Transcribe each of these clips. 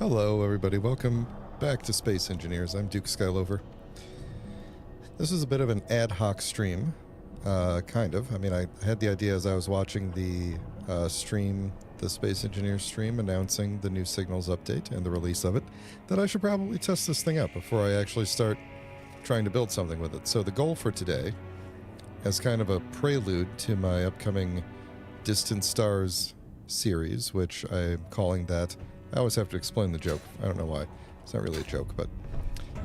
Hello, everybody. Welcome back to Space Engineers. I'm Duke Skylover. This is a bit of an ad hoc stream, kind of. I mean, I had the idea as I was watching the the Space Engineers stream announcing the new Signals update and the release of it, that I should probably test this thing out before I actually start trying to build something with it. So the goal for today, as kind of a prelude to my upcoming Distant Stars series, which I'm calling that... I always have to explain the joke. I don't know why. It's not really a joke, but,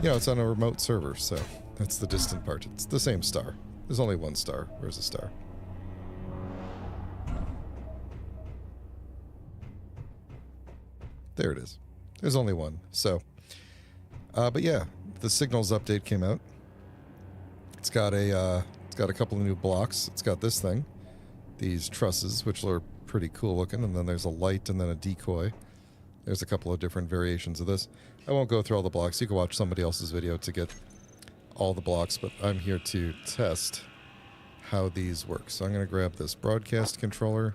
you know, it's on a remote server, so that's the distant part. It's the same star. There's only one star. Where's the star? There it is. There's only one. So, but yeah, the Signals update came out. It's got a couple of new blocks. It's got this thing, these trusses, which are pretty cool looking, and then there's a light and then a decoy. There's a couple of different variations of this. I won't go through all the blocks. You can watch somebody else's video to get all the blocks, but I'm here to test how these work. So I'm going to grab this broadcast controller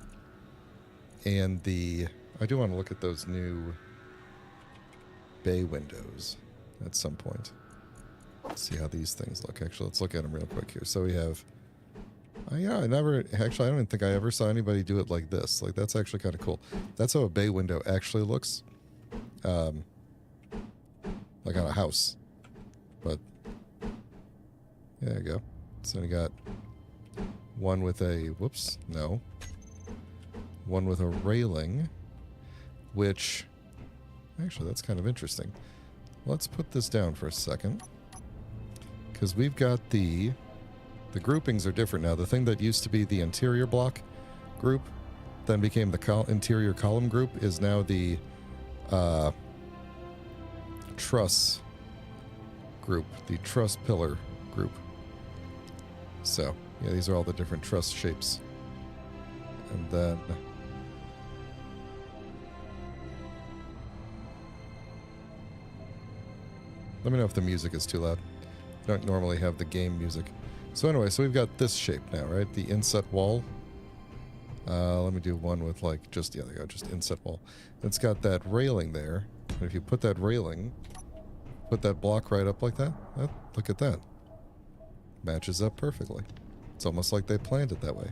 and I do want to look at those new bay windows at some point. Let's see how these things look. Actually, let's look at them real quick here. So we have... yeah, I don't even think I ever saw anybody do it like this. Like, that's actually kind of cool. That's how a bay window actually looks. Like on a house. But, yeah, there you go. So you got one with a, whoops, no. One with a railing, which, actually, that's kind of interesting. Let's put this down for a second. Because we've got the groupings are different now. The thing that used to be the interior block group, then became the interior column group, is now the truss group, the truss pillar group. So, yeah, these are all the different truss shapes. And then... let me know if the music is too loud. I don't normally have the game music. So anyway, so we've got this shape now, right? The inset wall. Let me do one with like just, yeah, there you go, just inset wall. It's got that railing there. And if you put that railing, put that block right up like that, look at that. Matches up perfectly. It's almost like they planned it that way.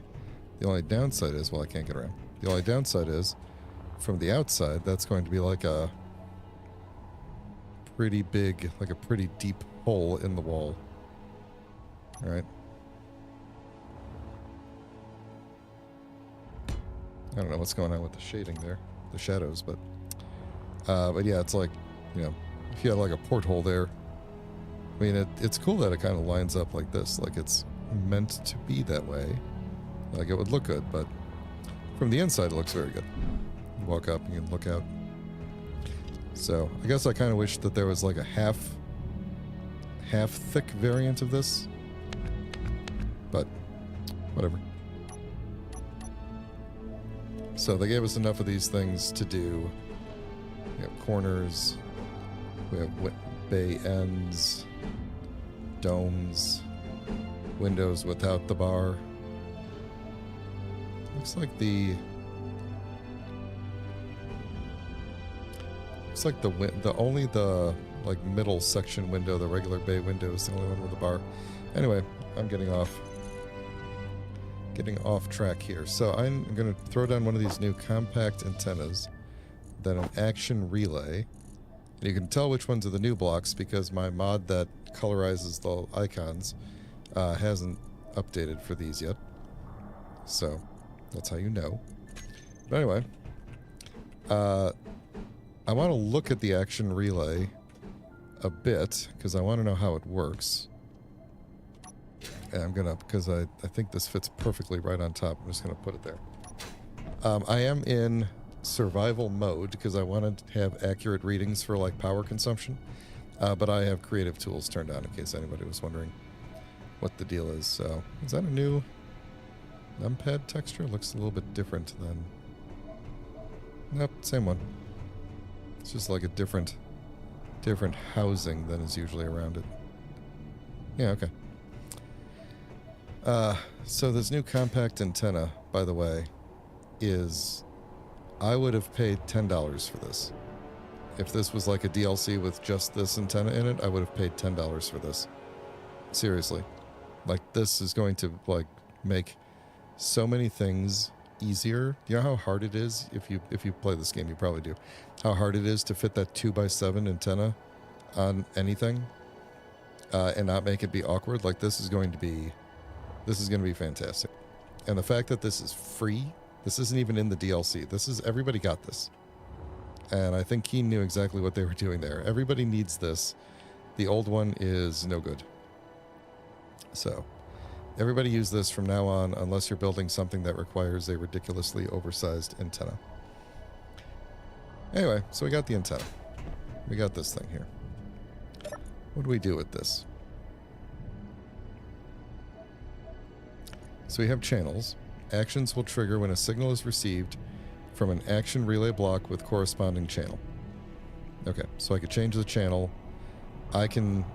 The only downside is, well, I can't get around. The only downside is, from the outside, that's going to be like a pretty big, like a pretty deep hole in the wall. Alright. I don't know what's going on with the shading there, the shadows, but yeah, it's like, you know, if you had like a porthole there, I mean, it's cool that it kind of lines up like this, like it's meant to be that way. Like it would look good, but from the inside it looks very good. You walk up and you can look out. So, I guess I kind of wish that there was like a half thick variant of this. But, whatever. So they gave us enough of these things to do. We have corners. We have bay ends. Domes. Windows without the bar. Looks like the only the like middle section window, the regular bay window, is the only one with a bar. Anyway, I'm getting off track here. So I'm going to throw down one of these new compact antennas, then an action relay. And you can tell which ones are the new blocks because my mod that colorizes the icons hasn't updated for these yet. So that's how you know. But anyway, I want to look at the action relay a bit because I want to know how it works. And I'm gonna, because I think this fits perfectly right on top. I'm just gonna put it there. I am in survival mode because I want to have accurate readings for like power consumption. But I have creative tools turned on in case anybody was wondering what the deal is. So, is that a new numpad texture? Looks a little bit different than... Nope, same one. It's just like a different housing than is usually around it. Yeah, okay. So this new compact antenna, by the way, is... I would have paid $10 for this. If this was like a DLC with just this antenna in it, I would have paid $10 for this. Seriously. Like, this is going to, like, make so many things easier. You know how hard it is, if you play this game, you probably do, how hard it is to fit that 2x7 antenna on anything and not make it be awkward. Like, this is going to be fantastic. And the fact that this is free, this isn't even in the DLC. This is, everybody got this. And I think Keen knew exactly what they were doing there. Everybody needs this. The old one is no good. So, everybody use this from now on, unless you're building something that requires a ridiculously oversized antenna. Anyway, so we got the antenna. We got this thing here. What do we do with this? So we have channels. Actions will trigger when a signal is received from an action relay block with corresponding channel. Okay, so I could change the channel. I can,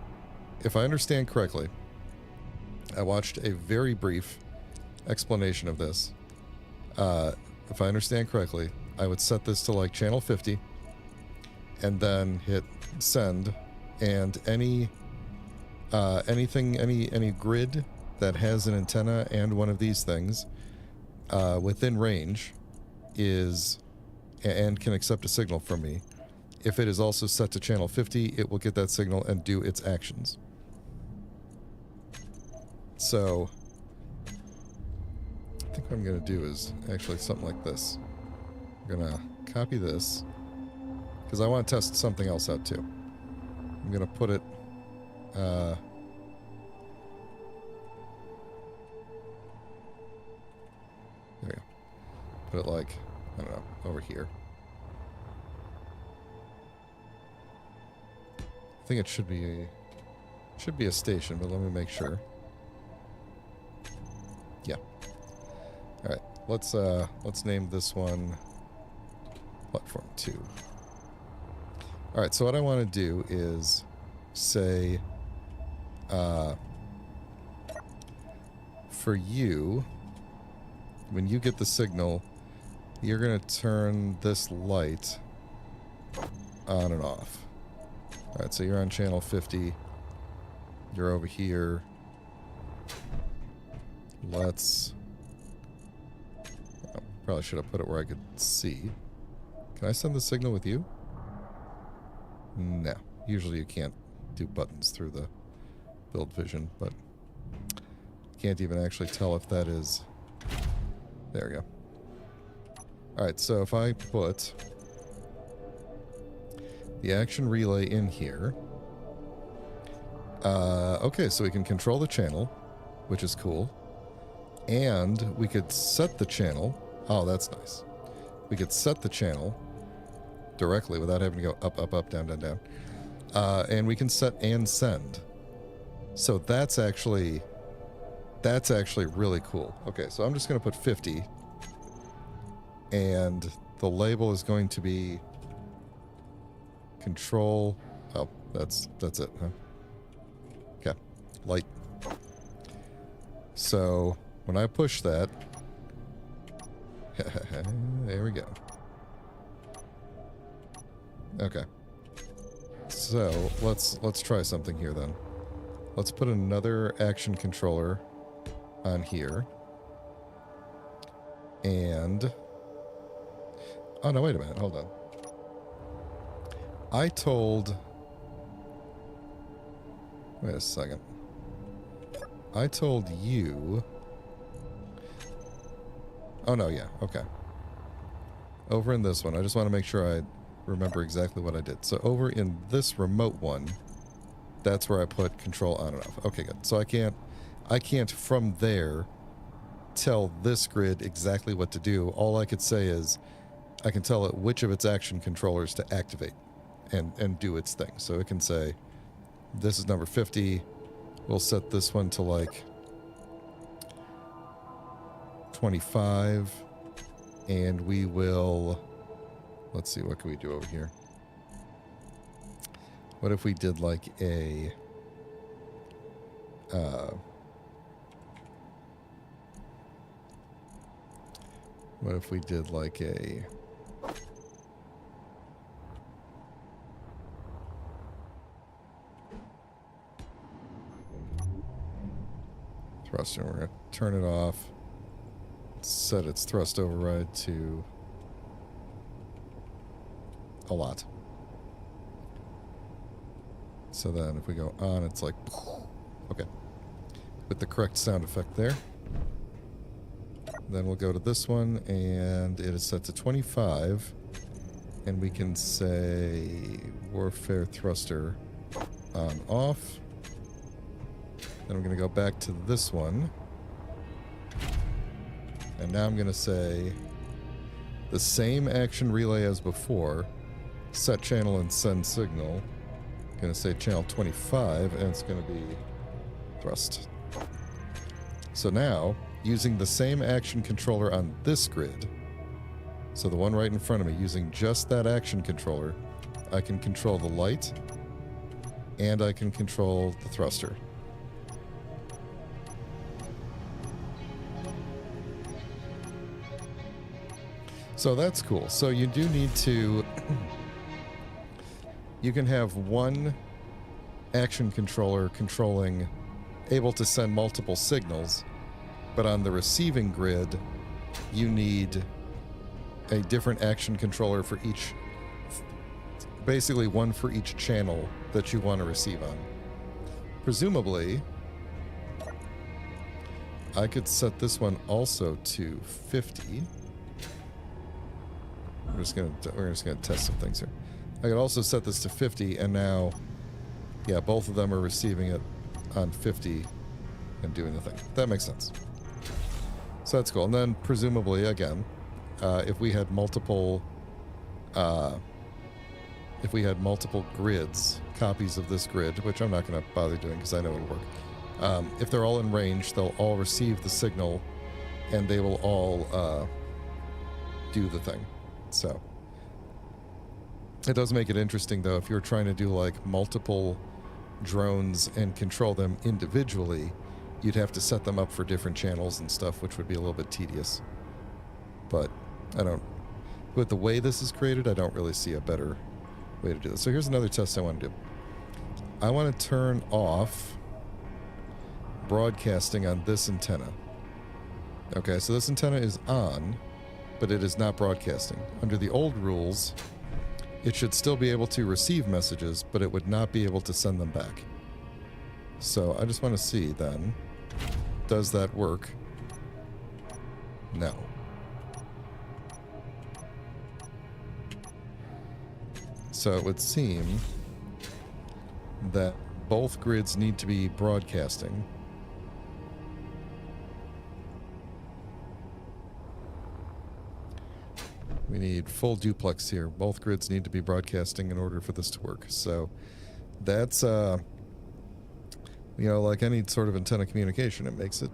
if I understand correctly, I watched a very brief explanation of this. If I understand correctly, I would set this to like channel 50 and then hit send, and any grid that has an antenna and one of these things within range is and can accept a signal from me. If it is also set to channel 50, it will get that signal and do its actions. So I think what I'm going to do is actually something like this. I'm going to copy this because I want to test something else out too. I'm going to put it there we go. Put it like, I don't know, over here. I think it should be a station, but let me make sure. Yeah. All right. Let's name this one platform 2. All right. So what I want to do is say for you, when you get the signal, you're going to turn this light on and off. All right, so you're on channel 50. You're over here. Let's... oh, probably should have put it where I could see. Can I send the signal with you? No. Usually you can't do buttons through the build vision, but can't even actually tell if that is... there we go. Alright, so if I put the action relay in here... okay, so we can control the channel, which is cool. And we could set the channel. Oh, that's nice. We could set the channel directly without having to go up, up, up, down, down, down. And we can set and send. So that's actually really cool. Okay, so I'm just going to put 50. And the label is going to be control. Oh, that's it, huh? Okay, light. So when I push that, there we go. Okay. So let's try something here then. Let's put another action controller on here. And oh no, wait a minute, hold on. I told... wait a second. I told you... oh no, yeah, okay. Over in this one, I just want to make sure I remember exactly what I did. So over in this remote one, that's where I put control on and off. Okay, good. So I can't from there tell this grid exactly what to do. All I could say is I can tell it which of its action controllers to activate and do its thing. So it can say, this is number 50. We'll set this one to like 25. And we will... let's see, what can we do over here? What if we did like a... what if we did like a... thruster. We're going to turn it off. Set its thrust override to a lot. So then if we go on, it's like, okay. With the correct sound effect there. Then we'll go to this one, and it is set to 25. And we can say warfare thruster on off. Then I'm going to go back to this one. And now I'm going to say the same action relay as before. Set channel and send signal. I'm going to say channel 25, and it's going to be thrust. So now, using the same action controller on this grid, so the one right in front of me, using just that action controller, I can control the light, and I can control the thruster. So that's cool. So you do need to... you can have one action controller controlling, able to send multiple signals, but on the receiving grid, you need a different action controller for each... basically one for each channel that you want to receive on. Presumably, I could set this one also to 50. We're just gonna test some things here. I could also set this to 50, and now, yeah, both of them are receiving it on 50 and doing the thing. That makes sense. So that's cool. And then presumably, again, if we had multiple grids, copies of this grid, which I'm not going to bother doing because I know it'll work. If they're all in range, they'll all receive the signal, and they will all do the thing. So it does make it interesting, though, if you're trying to do like multiple drones and control them individually, you'd have to set them up for different channels and stuff, which would be a little bit tedious. But I don't, with the way this is created, I don't really see a better way to do this. So here's another test I want to do. I want to turn off broadcasting on this antenna. Okay, so this antenna is on, but it is not broadcasting. Under the old rules, it should still be able to receive messages, but it would not be able to send them back. So I just want to see then, does that work? No. So it would seem that both grids need to be broadcasting. We need full duplex here. Both grids need to be broadcasting in order for this to work. So that's, you know, like any sort of antenna communication, it makes it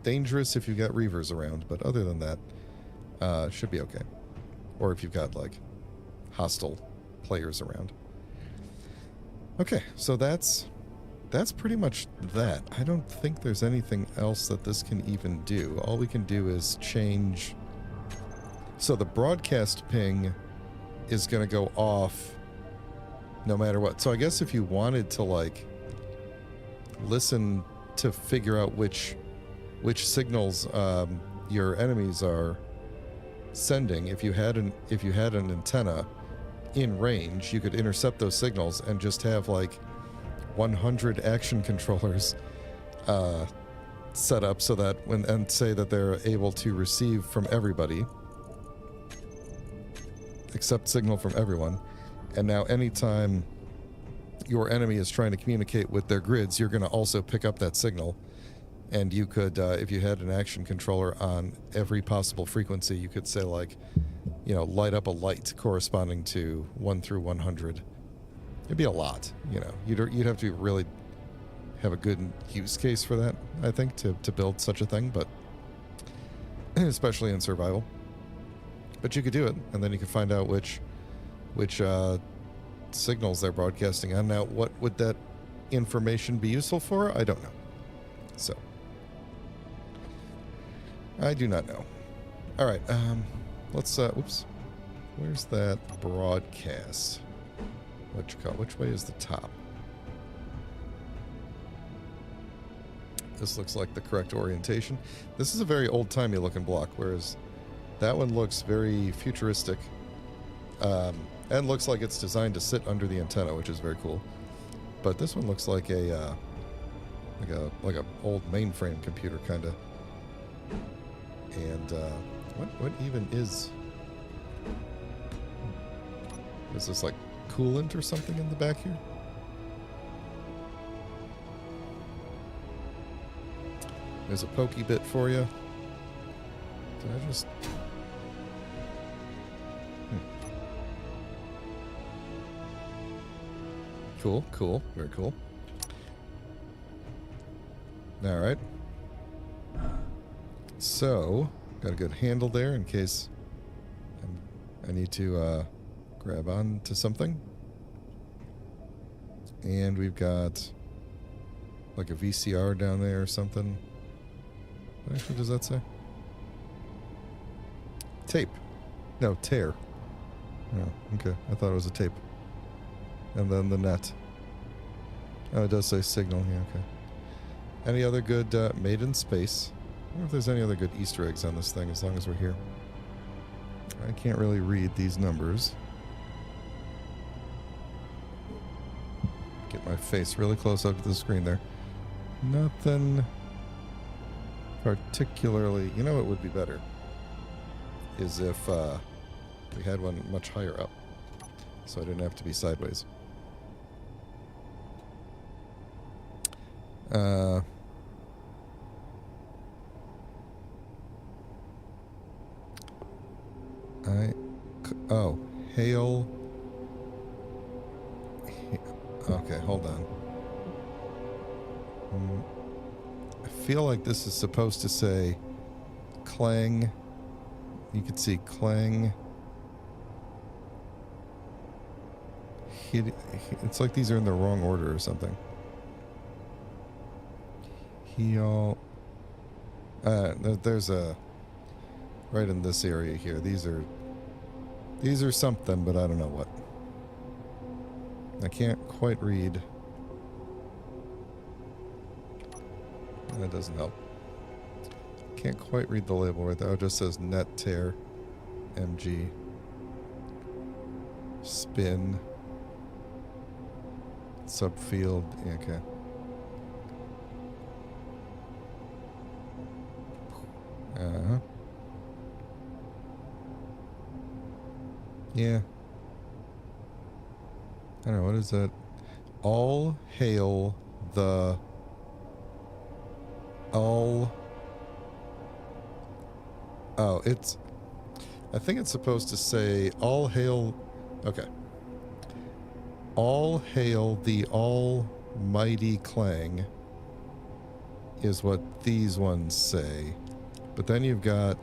dangerous if you've got reavers around. But other than that, should be okay. Or if you've got, like, hostile players around. Okay, so that's pretty much that. I don't think there's anything else that this can even do. All we can do is change... So the broadcast ping is going to go off no matter what. So I guess if you wanted to, like, listen to figure out which signals your enemies are sending, if you had an antenna in range, you could intercept those signals and just have like 100 action controllers set up so that and say that they're able to receive from everybody, accept signal from everyone, and now anytime your enemy is trying to communicate with their grids, you're going to also pick up that signal. And you could, if you had an action controller on every possible frequency, you could say, like, you know, light up a light corresponding to 1 through 100. It'd be a lot, you know. You'd have to really have a good use case for that, I think, to build such a thing, but especially in survival. But you could do it, and then you could find out which signals they're broadcasting on. Now, what would that information be useful for? I don't know. So, I do not know. All right, let's, oops. Where's that broadcast? Which way is the top? This looks like the correct orientation. This is a very old-timey looking block, whereas that one looks very futuristic. And looks like it's designed to sit under the antenna, which is very cool. But this one looks like a old mainframe computer kind of. And what even is this, like coolant or something in the back here? There's a pokey bit for you. Did I just... Cool, cool, very cool. All right. So, got a good handle there in case I need to grab on to something. And we've got like a VCR down there or something. What actually does that say? Tape. No, tear. Oh, okay. I thought it was a tape. And then the net. Oh, it does say signal. Yeah, okay. Any other good made in space? I wonder if there's any other good Easter eggs on this thing as long as we're here. I can't really read these numbers. Get my face really close up to the screen there. Nothing particularly... You know what would be better? Is if we had one much higher up. So I didn't have to be sideways. Oh, hail. Okay, hold on. I feel like this is supposed to say clang. You can see clang. It's like these are in the wrong order or something. Heal. There's a right in this area here. These are something, but I don't know what. I can't quite read. That doesn't help. Can't quite read the label right there. It just says net tear MG spin subfield. Yeah, okay. Uh-huh. Yeah. I don't know, what is that? All hail the... All... Oh, it's... I think it's supposed to say, all hail... Okay. All hail the almighty clang is what these ones say. But then you've got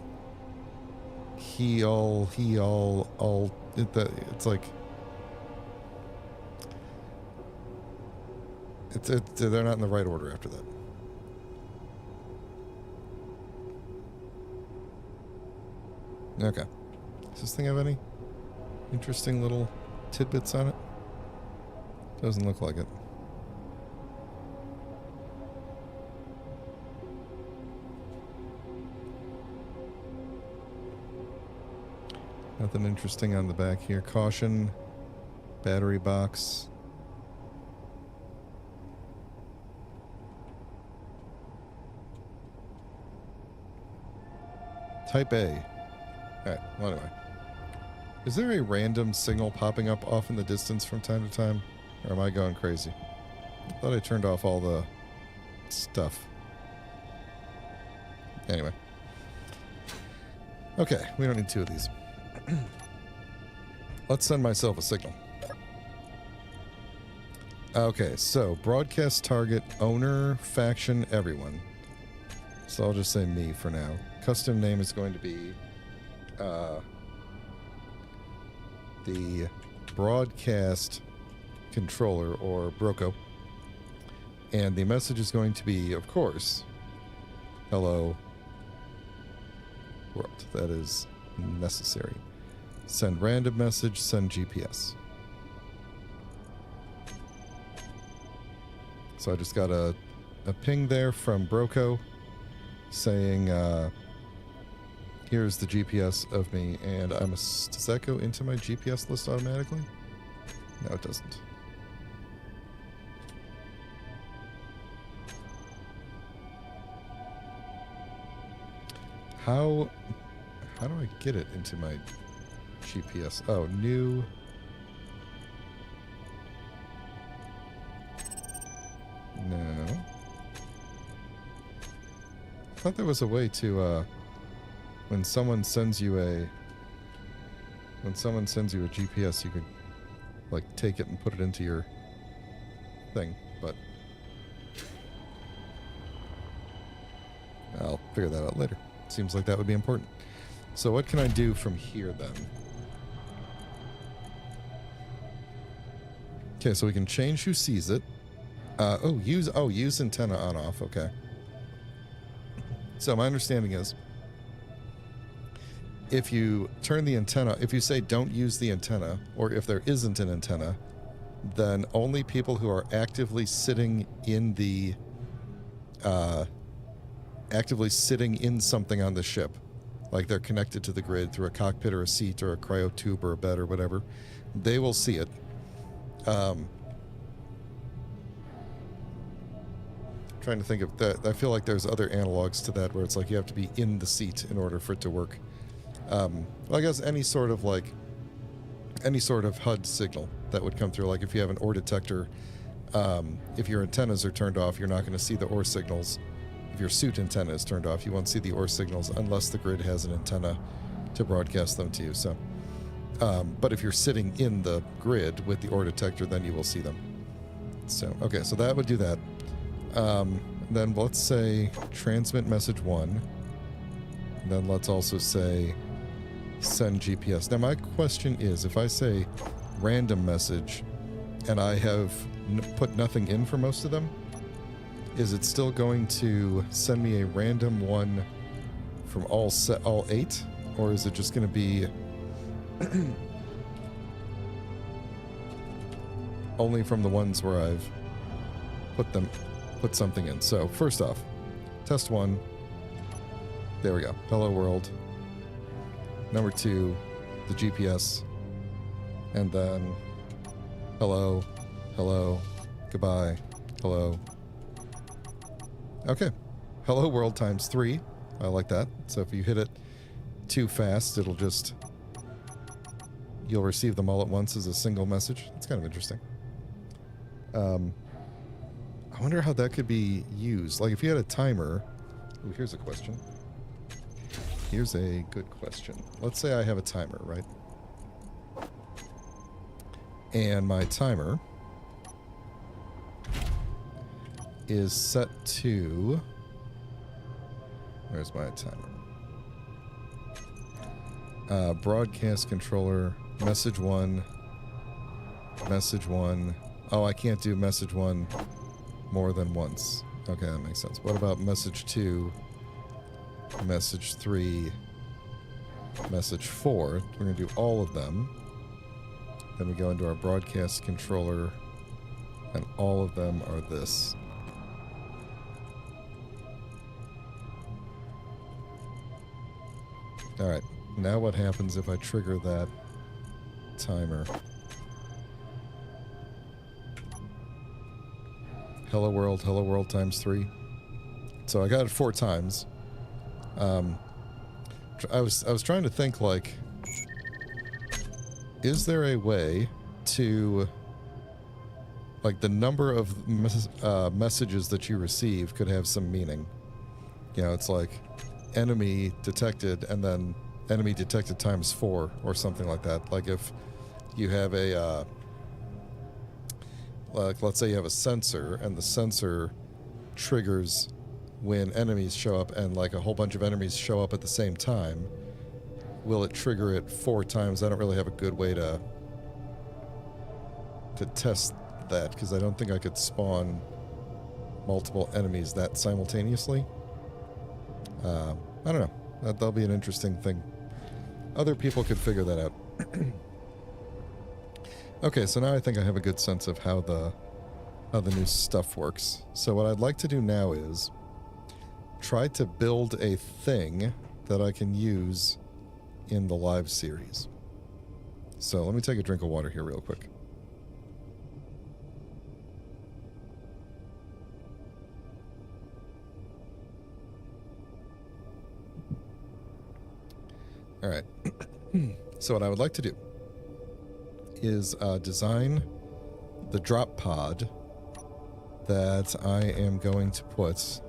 he all, it's like... They're not in the right order after that. Okay. Does this thing have any interesting little tidbits on it? Doesn't look like it. Nothing interesting on the back here. Caution. Battery box. Type A. Alright, well anyway. Is there a random signal popping up off in the distance from time to time? Or am I going crazy? I thought I turned off all the stuff. Anyway. Okay, we don't need two of these. Let's send myself a signal. Okay, so broadcast target, owner, faction, everyone. So I'll just say me for now. Custom name is going to be the broadcast controller, or Broco. And the message is going to be, of course, hello world. That is necessary. Send random message, send GPS. So I just gotta a ping there from Broco saying, here's the GPS of me, and does that go into my GPS list automatically? No, it doesn't. How do I get it into my GPS? Oh, new. No. I thought there was a way to, when someone sends you a GPS, you could, like, take it and put it into your thing, but I'll figure that out later. Seems like that would be important. So what can I do from here then? Okay, so we can change who sees it. Use antenna on off. Okay. So my understanding is, if you turn the antenna, if you say don't use the antenna, or if there isn't an antenna, then only people who are actively sitting in the, actively sitting in something on the ship, like they're connected to the grid through a cockpit or a seat or a cryo tube or a bed or whatever, they will see it. Trying to think of that. I feel like there's other analogs to that where it's like you have to be in the seat in order for it to work. Well, I guess any sort of HUD signal that would come through, like if you have an ore detector, if your antennas are turned off, you're not going to see the ore signals. If your suit antenna is turned off, you won't see the ore signals unless the grid has an antenna to broadcast them to you. So, but if you're sitting in the grid with the ore detector, then you will see them. So, okay, so that would do that. Then let's say transmit message 1. Then let's also say send GPS. Now my question is, if I say random message and I have put nothing in for most of them, is it still going to send me a random one from all 8? Or is it just going to be only from the ones where I've put something in? So first off, test 1. There we go. Hello world. Number 2, the GPS. And then hello, hello, goodbye, hello. Okay. Hello world times 3. I like that. So if you hit it too fast, you'll receive them all at once as a single message. It's kind of interesting. I wonder how that could be used. Like if you had a timer. Ooh, here's a question. Here's a good question. Let's say I have a timer, right? And my timer is set to... Where's my timer? Broadcast controller, message 1, message 1. Oh, I can't do message 1 more than once. Okay, that makes sense. What about message 2, message 3, message 4? We're going to do all of them. Then we go into our broadcast controller, and all of them are this. Alright, now what happens if I trigger that timer? Hello world times 3. So I got it 4 times. I was trying to think, like, is there a way to, like, the number of messages that you receive could have some meaning? You know, it's like enemy detected and then enemy detected times 4 or something like that. Like if you have a like, let's say you have a sensor and the sensor triggers when enemies show up, and like a whole bunch of enemies show up at the same time, will it trigger it 4 times? I don't really have a good way to test that, because I don't think I could spawn multiple enemies that simultaneously. I don't know. That'll be an interesting thing. Other people could figure that out. Okay, so now I think I have a good sense of how the how the new stuff works. So what I'd like to do now is try to build a thing that I can use in the live series. So let me take a drink of water here real quick. All right. So what I would like to do is design the drop pod that I am going to put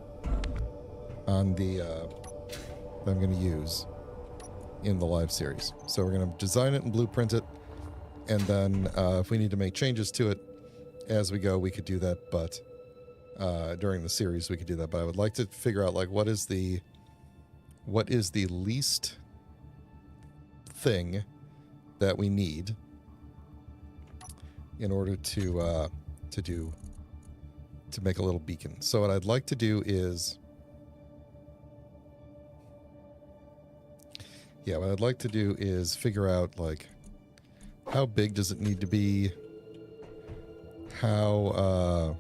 on the that I'm going to use in the live series. So we're going to design it and blueprint it, and then if we need to make changes to it as we go, we could do that. But during the series, we could do that. But I would like to figure out like what is the least thing that we need in order to make a little beacon. So what I'd like to do is, what I'd like to do is figure out like how big does it need to be, how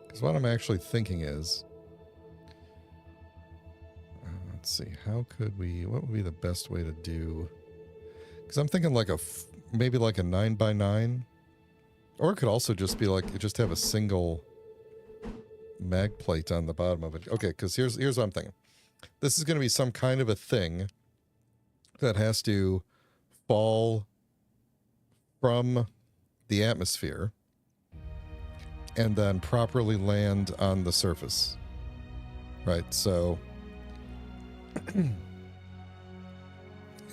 because what I'm actually thinking is, let's see, what would be the best way to do? Because I'm thinking like maybe like a 9x9, or it could also just be like, just have a single mag plate on the bottom of it. Okay, because here's what I'm thinking. This is going to be some kind of a thing that has to fall from the atmosphere and then properly land on the surface. Right, so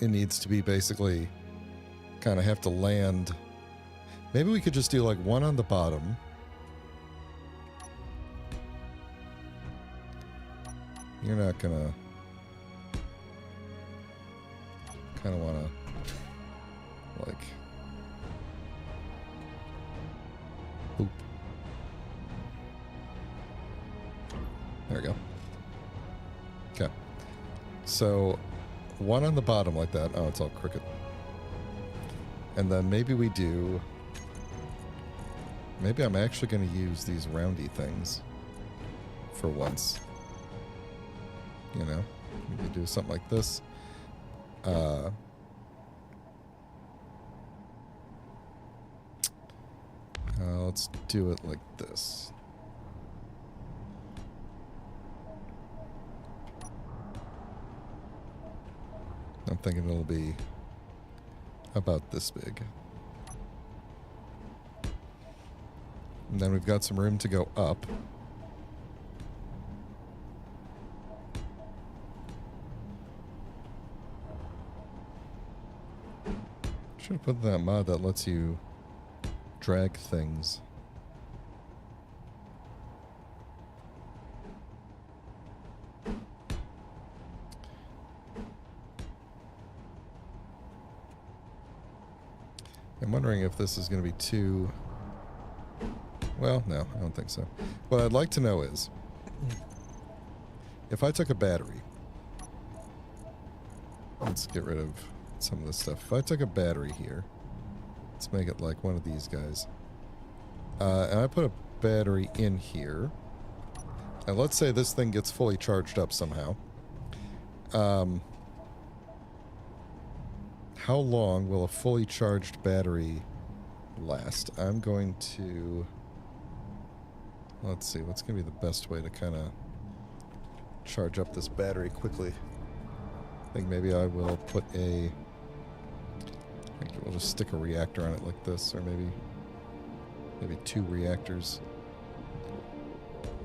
it needs to be basically kind of have to land. Maybe we could just do like one on the bottom. You're not gonna kind of want to like boop. There we go. Okay. So one on the bottom like that. Oh, it's all crooked. And then maybe we do, maybe I'm actually going to use these roundy things for once. You know, we could do something like this. Let's do it like this. I'm thinking it'll be about this big. And then we've got some room to go up. Should have put that mod that lets you drag things. I'm wondering if this is going to be too... Well, no, I don't think so. What I'd like to know is, if I took a battery... Let's get rid of some of this stuff. If I took a battery here, let's make it like one of these guys. And I put a battery in here. And let's say this thing gets fully charged up somehow. How long will a fully charged battery last? I'm going to... Let's see, what's going to be the best way to kind of charge up this battery quickly? I think maybe I will put a... I think we'll just stick a reactor on it like this, or maybe two reactors.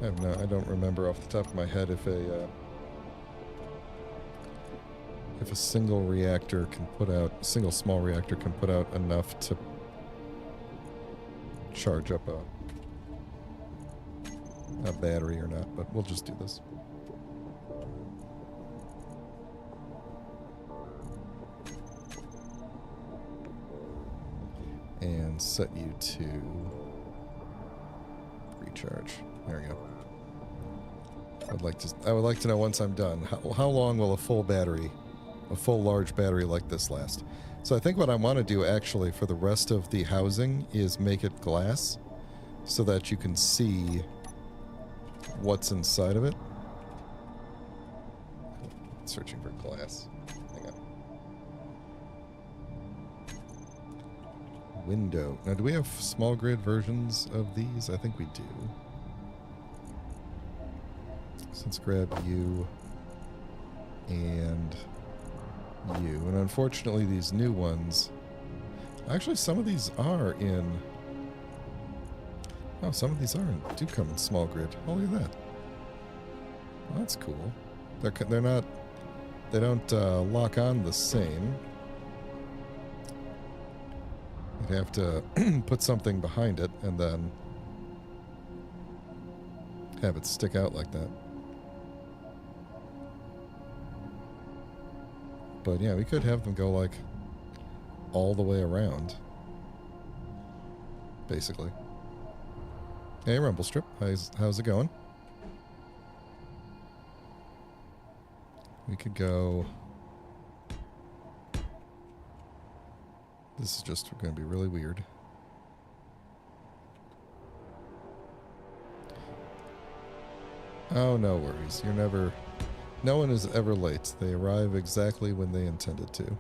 I don't remember off the top of my head if a single reactor can put out, a single small reactor can put out enough to charge up a battery or not, but we'll just do this. And set you to recharge. There we go. I would like to know once I'm done, how long will a full battery, a full large battery like this last? So I think what I want to do actually for the rest of the housing is make it glass so that you can see what's inside of it. Searching for glass. Hang on. Window. Now, do we have small grid versions of these? I think we do. So let's grab you and you. And unfortunately, these new ones... Actually, some of these are in... Oh, some of these do come in small grid. Oh, look at that. Well, that's cool. They're not... They don't lock on the same. You'd have to put something behind it and then have it stick out like that. But yeah, we could have them go like all the way around. Basically. Hey, Rumblestrip. How's it going? We could go... This is just going to be really weird. Oh, no worries. You're never... No one is ever late. They arrive exactly when they intended to.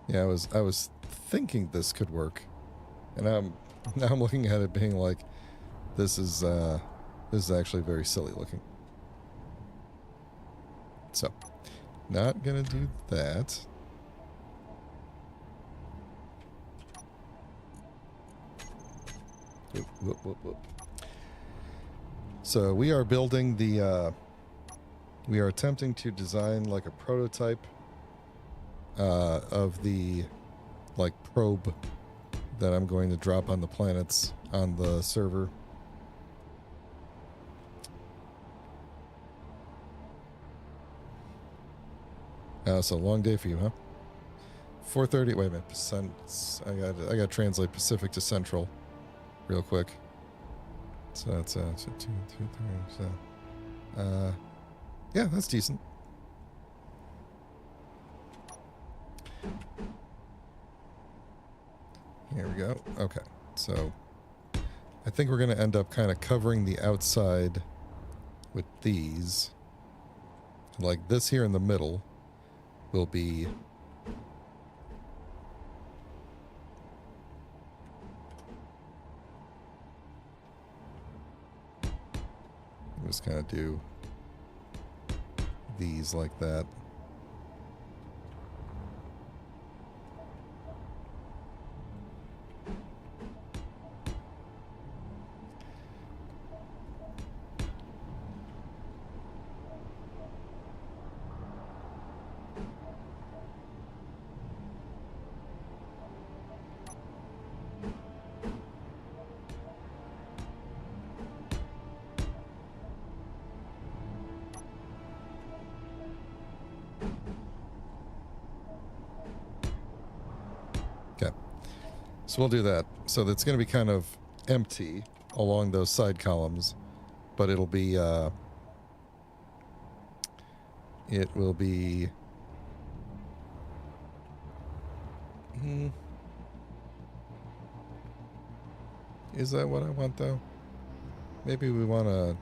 Yeah, I was thinking this could work. And now I'm looking at it being like, this is actually very silly looking. So, not gonna do that. Whoop, whoop, whoop, whoop. So we are building the, we are attempting to design like a prototype of the like probe that I'm going to drop on the planets on the server. So long day for you, huh? 4:30. Wait a minute. I got to translate Pacific to Central, real quick. So it's 2, 3, 3. So, yeah, that's decent. Here we go. Okay, so I think we're going to end up kind of covering the outside with these. Like this here in the middle will be... Just kind of do these like that. So we'll do that. So that's going to be kind of empty along those side columns, but it'll be, it will be, is that what I want though? Maybe we want to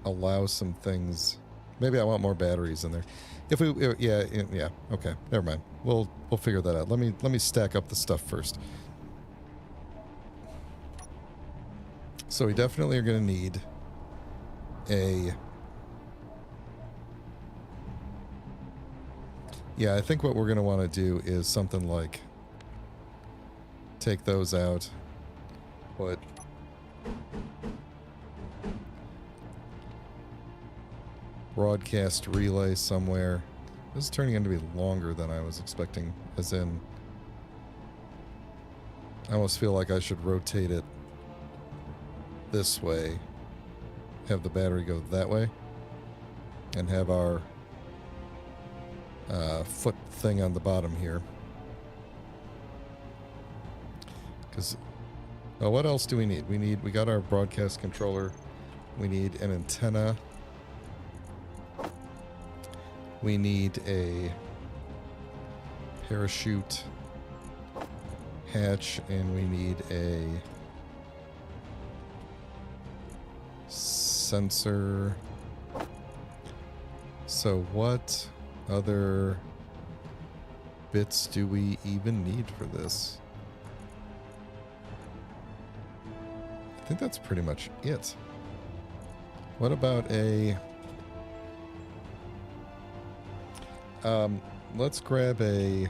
allow some things. Maybe I want more batteries in there. If we, yeah, okay, never mind. We'll figure that out. Let me stack up the stuff first. So we definitely are going to need a... Yeah, I think what we're going to want to do is something like take those out, put broadcast relay somewhere. This is turning into be longer than I was expecting, as in I almost feel like I should rotate it this way, have the battery go that way, and have our foot thing on the bottom here. Because, well, what else do we need? We got our broadcast controller. We need an antenna. We need a parachute hatch, and we need a sensor. So what other bits do we even need for this? I think that's pretty much it. What about a... let's grab a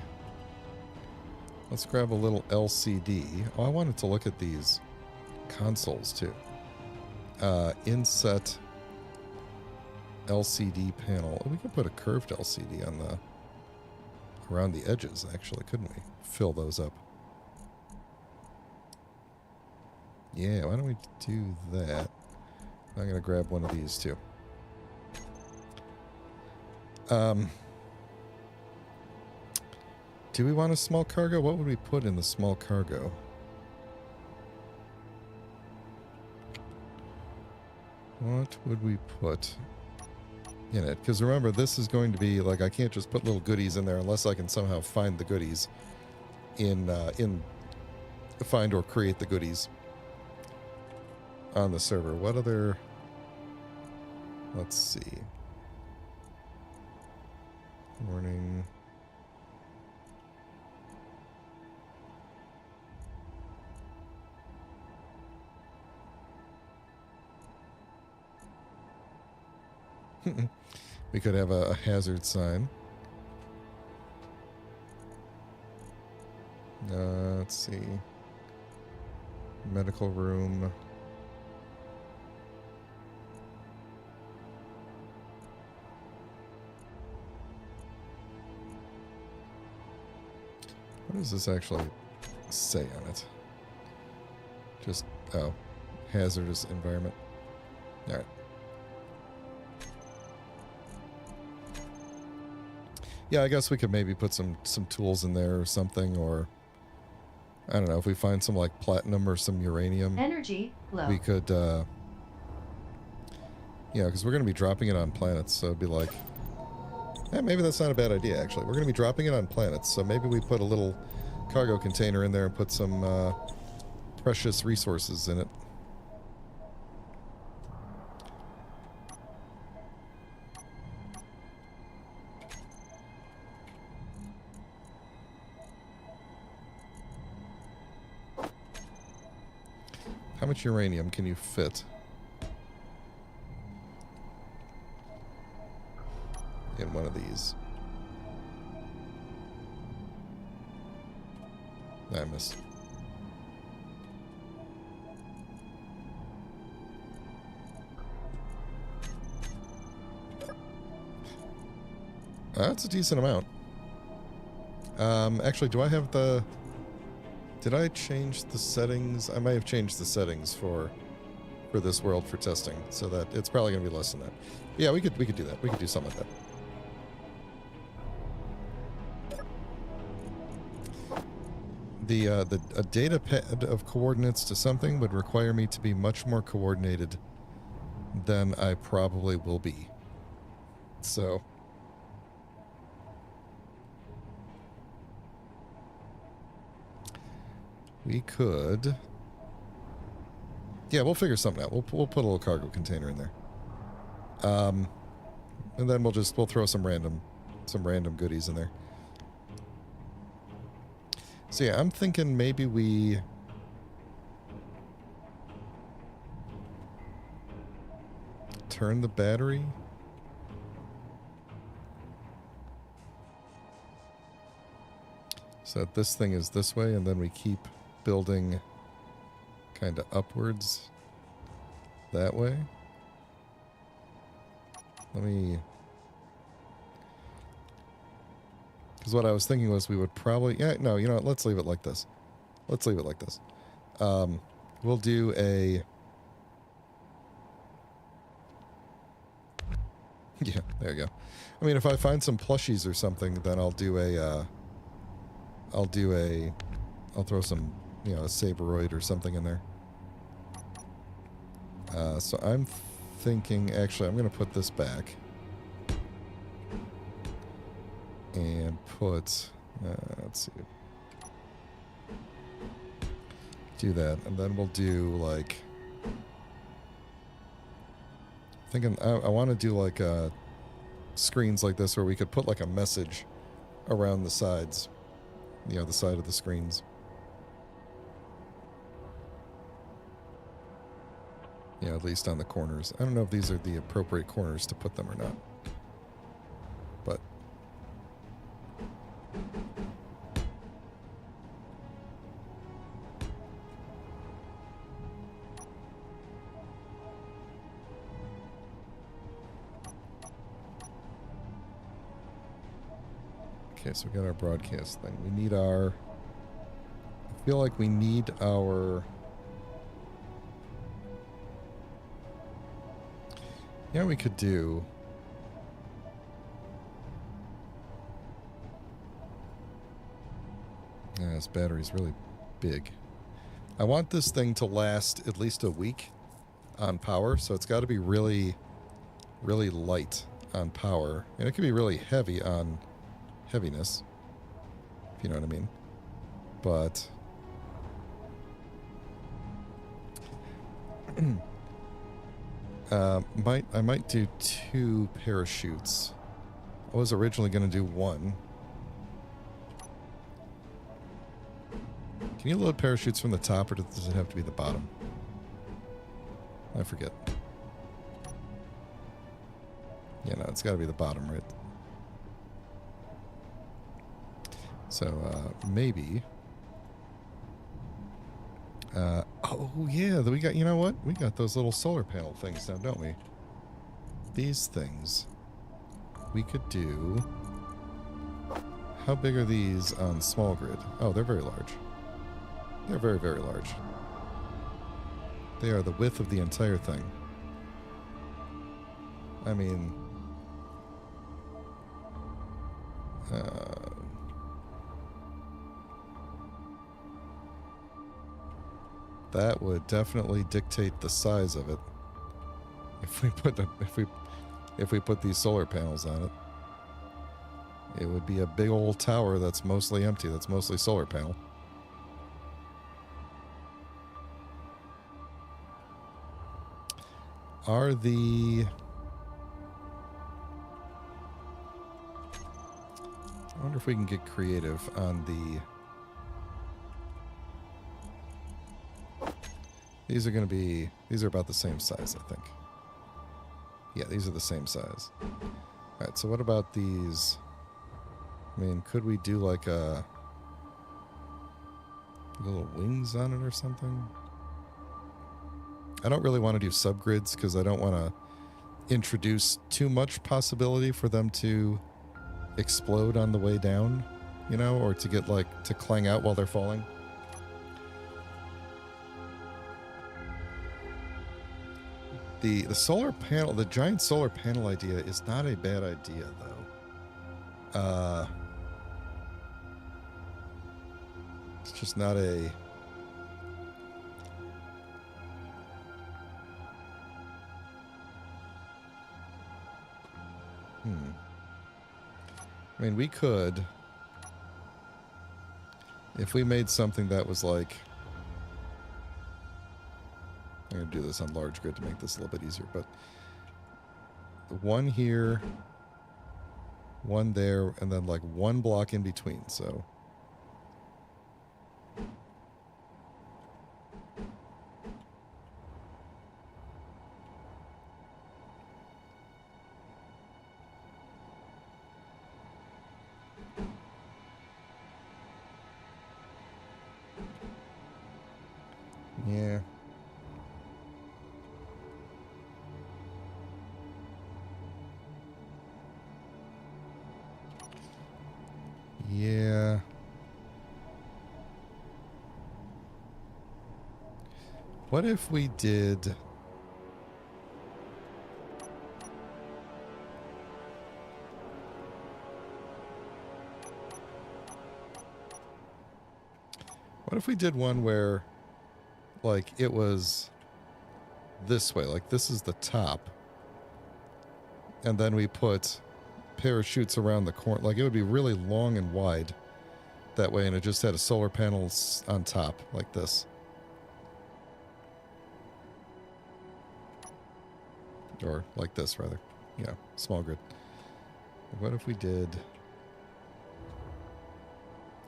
little LCD. Oh, I wanted to look at these consoles too. Inset LCD panel. Oh, we could put a curved LCD on the around the edges, actually, couldn't we? Fill those up. Yeah, why don't we do that? I'm gonna grab one of these too. Do we want a small cargo? What would we put in the small cargo? What would we put in it? Because remember, this is going to be like, I can't just put little goodies in there unless I can somehow find the goodies in find or create the goodies on the server. What other... Let's see. Warning. We could have a hazard sign. Let's see. Medical room. What does this actually say on it? Just, oh, hazardous environment. All right. Yeah, I guess we could maybe put some tools in there or something, or I don't know, if we find some like platinum or some uranium. Energy low. We could, yeah, because we're going to be dropping it on planets, so it'd be like, maybe that's not a bad idea, actually. We're going to be dropping it on planets, so maybe we put a little cargo container in there and put some precious resources in it. How much uranium can you fit in one of these? I missed. That's a decent amount. Actually, do I have the... Did I change the settings? I might have changed the settings for this world for testing, so that it's probably going to be less than that. Yeah, we could do that. We could do something like that. A data pad of coordinates to something would require me to be much more coordinated than I probably will be. So... we could... Yeah, we'll figure something out. We'll put a little cargo container in there. And then we'll throw some random goodies in there. So yeah, I'm thinking maybe we... turn the battery. So that this thing is this way, and then we keep building kind of upwards that way. Let me... because what I was thinking was we would probably... yeah, no, you know what? Let's leave it like this. Let's leave it like this. We'll do a... yeah, there you go. I mean, if I find some plushies or something, then I'll do a... I'll throw some, you know, a Saberoid or something in there. So I'm thinking, actually, I'm going to put this back. And put, let's see. Do that. And then we'll do, like, thinking, I want to do, like, screens like this where we could put, like, a message around the sides. You know, the side of the screens. Yeah, at least on the corners. I don't know if these are the appropriate corners to put them or not. But okay, so we got our broadcast thing. We need our... I feel like we need our... Yeah, we could do... Yeah, this battery's really big. I want this thing to last at least a week on power, so it's got to be really, really light on power. And it can be really heavy on heaviness, if you know what I mean. But... I might do 2 parachutes. I was originally going to do 1. Can you load parachutes from the top, or does it have to be the bottom? I forget. Yeah, no, it's got to be the bottom, right? So, maybe... oh, yeah, we got, you know what? We got those little solar panel things now, don't we? These things. We could do... How big are these on small grid? Oh, they're very large. They're very, very large. They are the width of the entire thing. I mean... that would definitely dictate the size of it. If we put these solar panels on it, it would be a big old tower that's mostly empty. That's mostly solar panel. Are the... I wonder if we can get creative on the... These are going to be... These are about the same size, I think. Yeah, these are the same size. Alright, so what about these? I mean, could we do like a... little wings on it or something? I don't really want to do subgrids because I don't want to introduce too much possibility for them to explode on the way down, you know, or to get like to clang out while they're falling. The solar panel, the giant solar panel idea is not a bad idea though. It's just not a... I mean, we could... If we made something that was like... I'm going to do this on large grid to make this a little bit easier, but... One here, one there, and then like one block in between, so... Yeah. Yeah. What if we did... What if we did one where, like, it was this way. Like, this is the top. And then we put parachutes around the corner. Like, it would be really long and wide that way, and it just had a solar panel on top, like this. Or like this, rather. Yeah, small grid. What if we did...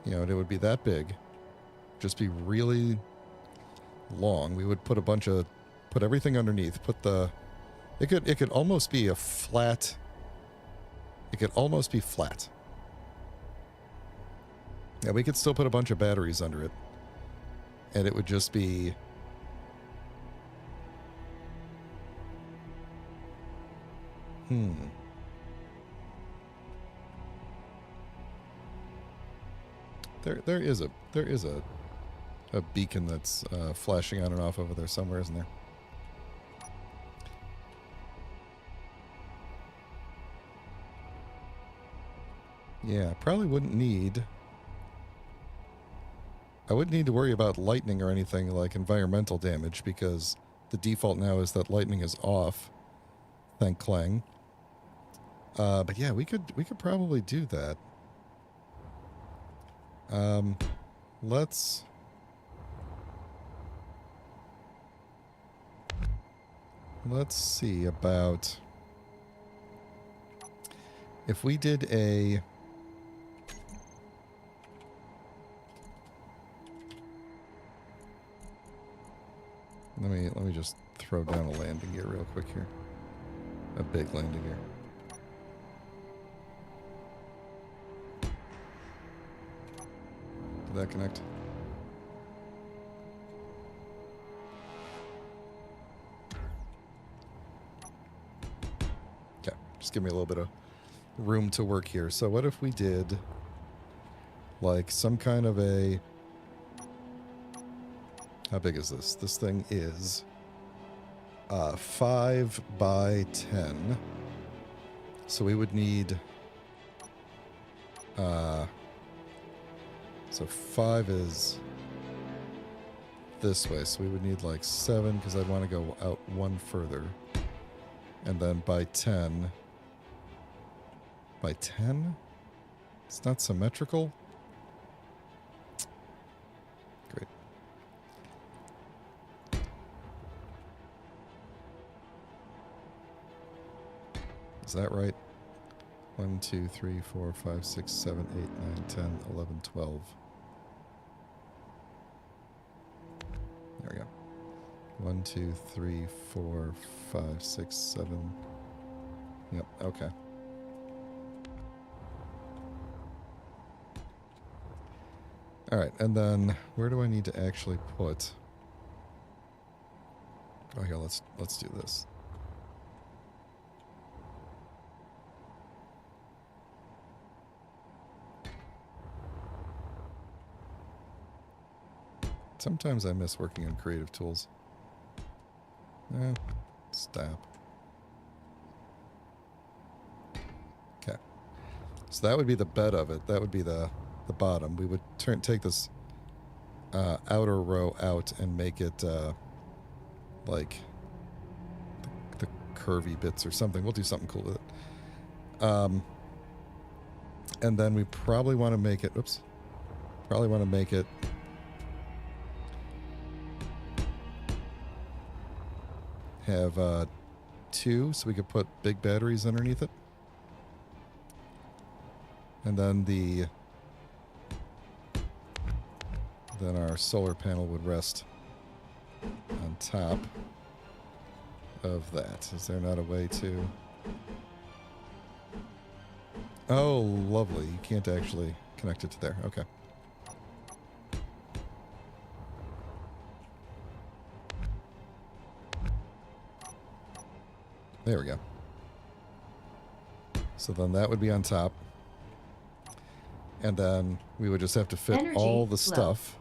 You know, it would be that big. Just be really long. We would put a bunch of... Put everything underneath. Put the... It could almost be a flat... It could almost be flat. Yeah, we could still put a bunch of batteries under it. And it would just be... There is a beacon that's flashing on and off over there somewhere, isn't there? Yeah, probably wouldn't need... I wouldn't need to worry about lightning or anything like environmental damage, because the default now is that lightning is off. Thank Clang. But yeah, we could probably do that. Let's see about if we did a... Let me just throw down a landing gear real quick here. A big landing gear. Did that connect? Okay, just give me a little bit of room to work here. So what if we did like some kind of a... How big is this? This thing is 5 by 10. So we would need... so 5 is this way. So we would need like 7 because I'd want to go out one further. And then by 10... By 10? It's not symmetrical? Great. Is that right? 1, 2, 3, 4, 5, 6, 7, 8, 9, 10, 11, 12. There we go. 1, 2, 3, 4, 5, 6, 7. Yep, okay. Alright, and then where do I need to actually put... Oh, here, let's do this. Sometimes I miss working on creative tools. Stop. Okay. So that would be the bed of it. That would be the bottom. We would take this outer row out and make it like the curvy bits or something. We'll do something cool with it. And then we probably want to make it... Oops. Probably want to make it... have 2, so we could put big batteries underneath it. And then then our solar panel would rest on top of that. Is there not a way to... Oh, lovely. You can't actually connect it to there. Okay. There we go. So then that would be on top. And then we would just have to fit all the stuff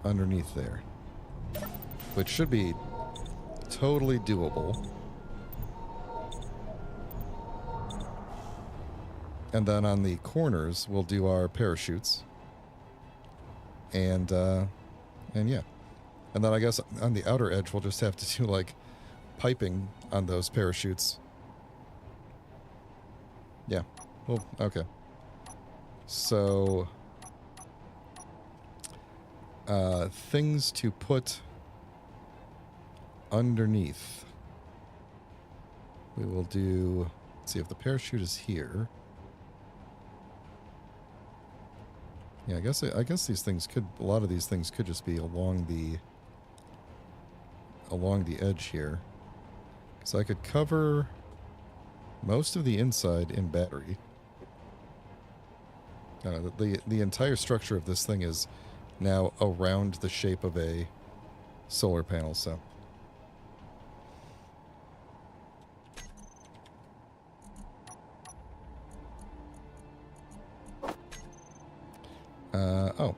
underneath there. Which should be totally doable. And then on the corners, we'll do our parachutes. And yeah. And then I guess on the outer edge, we'll just have to do like piping on those parachutes. Yeah. Well, okay. So, things to put underneath. We will do, let's see if the parachute is here. Yeah, I guess these things could, a lot of these things could just be along the edge here. So I could cover most of the inside in battery. The entire structure of this thing is now around the shape of a solar panel, so. Oh.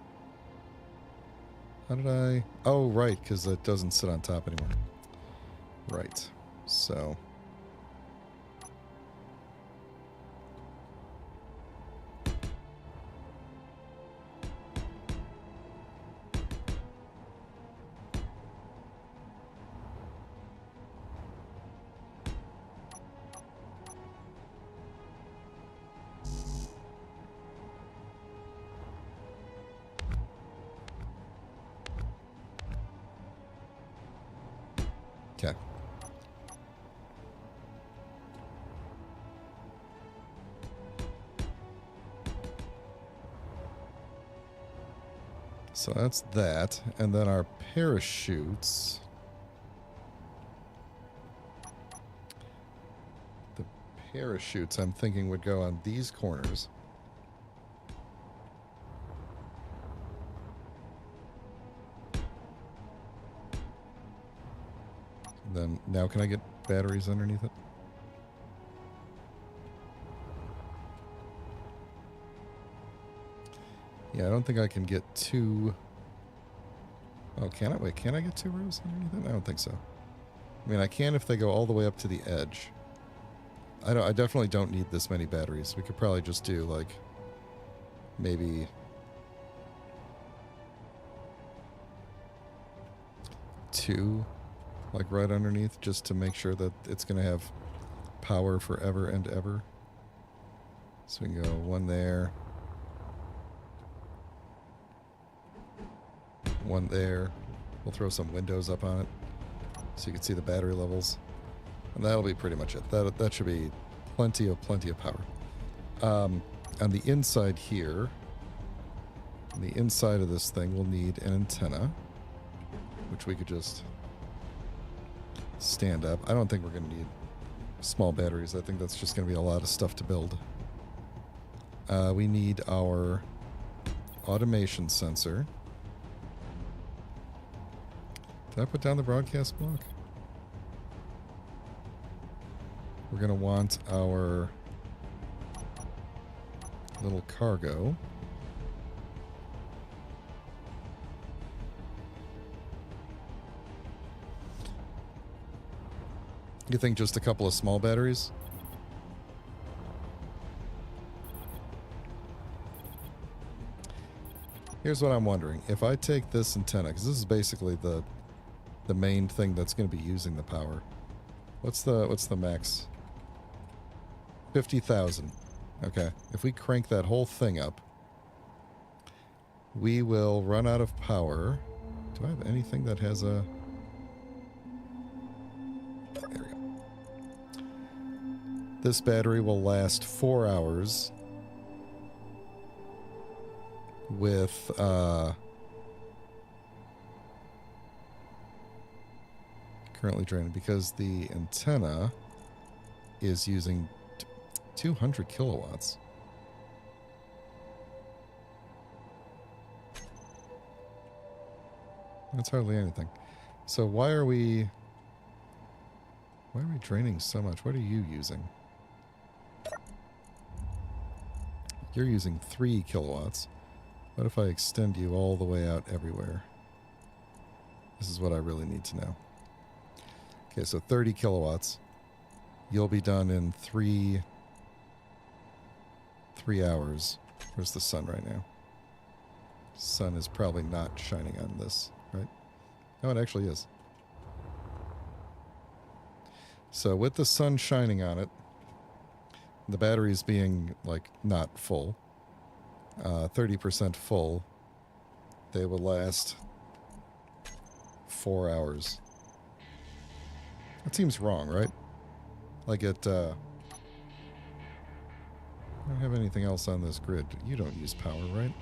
How did I... Oh, right, because it doesn't sit on top anymore. Right. So... Okay. So that's that. And then our parachutes. The parachutes, I'm thinking, would go on these corners. Then, now can I get batteries underneath it? Yeah, I don't think I can get two... Oh, can I? Wait, can I get two rows underneath it? I don't think so. I mean, I can if they go all the way up to the edge. I definitely don't need this many batteries. We could probably just do, like, maybe... two, like, right underneath, just to make sure that it's going to have power forever and ever. So we can go one there. One there. We'll throw some windows up on it so you can see the battery levels. And that'll be pretty much it. That should be plenty of power. On the inside here, on the inside of this thing, we'll need an antenna, which we could just stand up. I don't think we're going to need small batteries. I think that's just going to be a lot of stuff to build. We need our automation sensor. Did I put down the broadcast block? We're going to want our little cargo. You think just a couple of small batteries? Here's what I'm wondering. If I take this antenna, because this is basically the main thing that's going to be using the power. What's the max? 50,000. Okay. If we crank that whole thing up, we will run out of power. Do I have anything that has a... There we go. This battery will last 4 hours with currently draining because the antenna is using 200 kilowatts. That's hardly anything. So why are we draining so much? What are you using? You're using 3 kilowatts. What if I extend you all the way out everywhere? This is what I really need to know. Okay, so 30 kilowatts. You'll be done in 3 hours. Where's the sun right now? Sun is probably not shining on this, right? No, it actually is. So with the sun shining on it, the batteries being like not full, 30% full, they will last 4 hours. That seems wrong, right? Like it, I don't have anything else on this grid. You don't use power, right?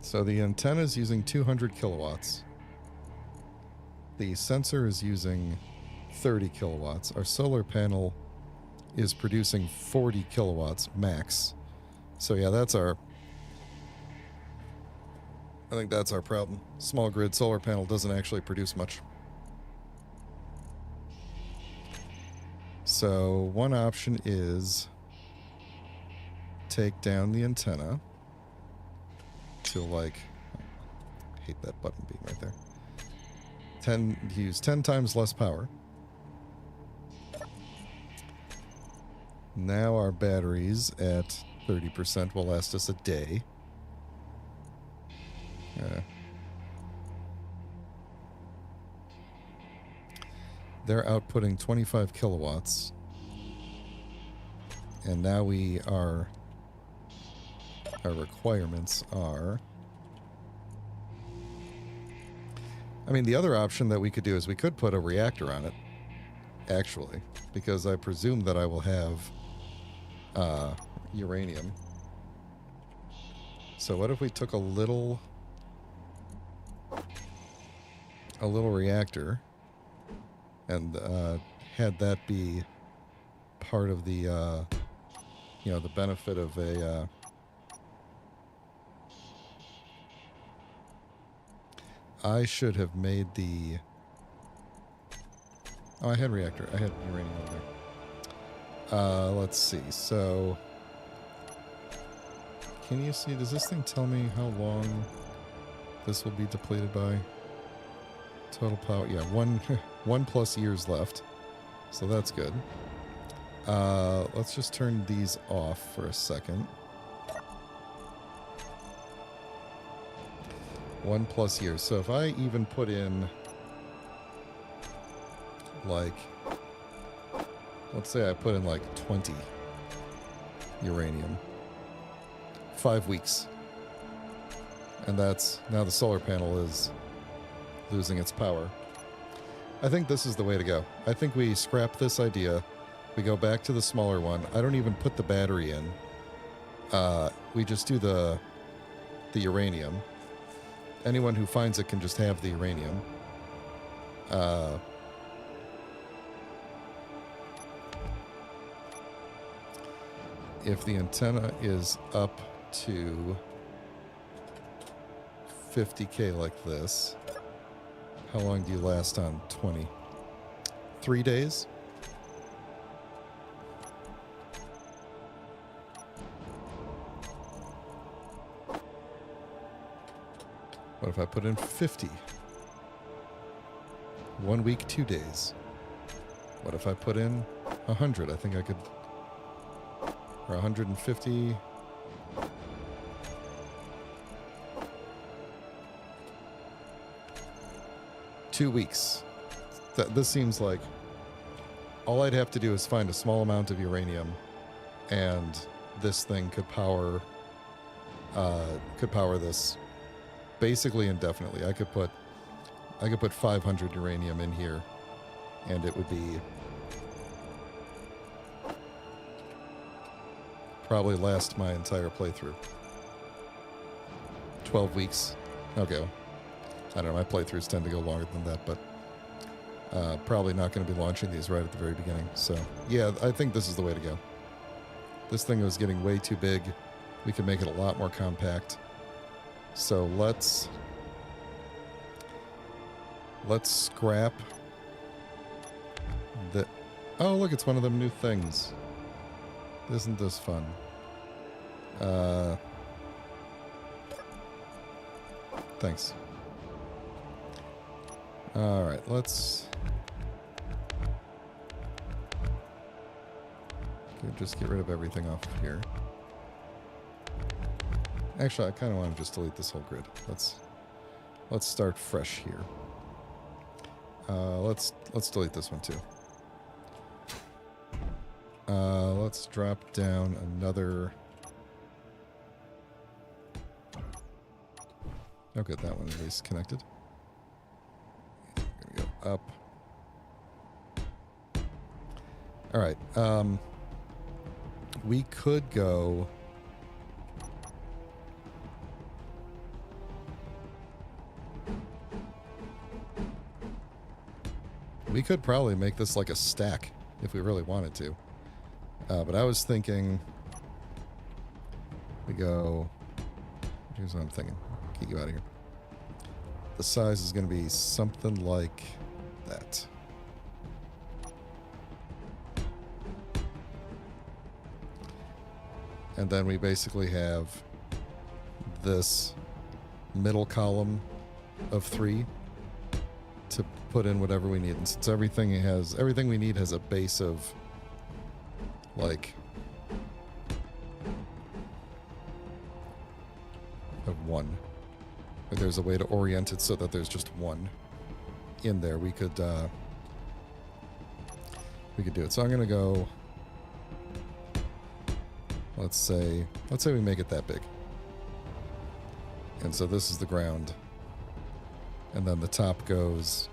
So the antenna is using 200 kilowatts. The sensor is using 30 kilowatts. Our solar panel is producing 40 kilowatts max. So yeah, that's our... I think that's our problem. Small grid solar panel doesn't actually produce much. So one option is take down the antenna to like... I hate that button being right there. Use 10 times less power. Now our batteries at 30% will last us a day. They're outputting 25 kilowatts. And now our requirements are... I mean, the other option that we could do is we could put a reactor on it, actually, because I presume that I will have uranium. So what if we took a little reactor and had that be part of the the benefit of a I should have made the... Oh, I had reactor. I had uranium over there. Let's see. So, can you see? Does this thing tell me how long this will be depleted by? Total power. Yeah, 1+ years left. So that's good. Let's just turn these off for a second. 1+ years. So if I even put in, like, let's say I put in like 20 uranium, 5 weeks. And that's, now the solar panel is losing its power. I think this is the way to go. I think we scrap this idea. We go back to the smaller one. I don't even put the battery in. We just do the uranium. Anyone who finds it can just have the uranium. If the antenna is up to 50K like this, how long do you last on 20? 3 days? What if I put in 50? 1 week, 2 days. What if I put in 100? I think I could... Or 150... 2 weeks. This seems like... All I'd have to do is find a small amount of uranium, and this thing could power... this basically indefinitely. I could put 500 uranium in here, and it would be probably last my entire playthrough. 12 weeks. Okay. I don't know, my playthroughs tend to go longer than that, but probably not going to be launching these right at the very beginning. So, yeah, I think this is the way to go. This thing was getting way too big. We could make it a lot more compact. So let's scrap the... Oh, look, it's one of them new things. Isn't this fun? Thanks. Alright, let's... just get rid of everything off of here. Actually, I kind of want to just delete this whole grid. Let's start fresh here. Let's delete this one too. Let's drop down another. Oh, good, that one at least connected. We're gonna go up. All right. We could go. We could probably make this like a stack if we really wanted to. But I was thinking we go. Here's what I'm thinking. Get you out of here. The size is going to be something like that. And then we basically have this middle column of 3 to put in whatever we need. And since everything we need has a base of like of 1. Or there's a way to orient it so that there's just 1 in there. We could do it. So I'm gonna go. Let's say we make it that big. And so this is the ground. And then the top goes.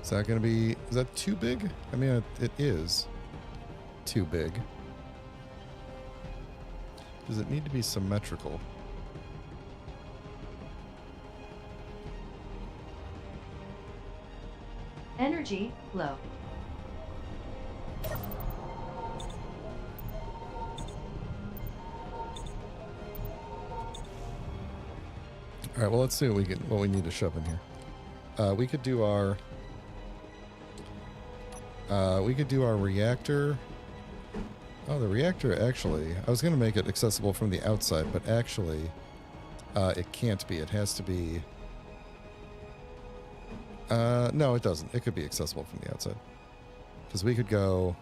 Is that going to be, is that too big? I mean, it is too big. Does it need to be symmetrical? Energy low. All right, well, let's see what we need to shove in here. We could do our reactor. Oh, the reactor, actually, I was going to make it accessible from the outside, but actually, it can't be. It has to be... no, it doesn't. It could be accessible from the outside. Because we could go,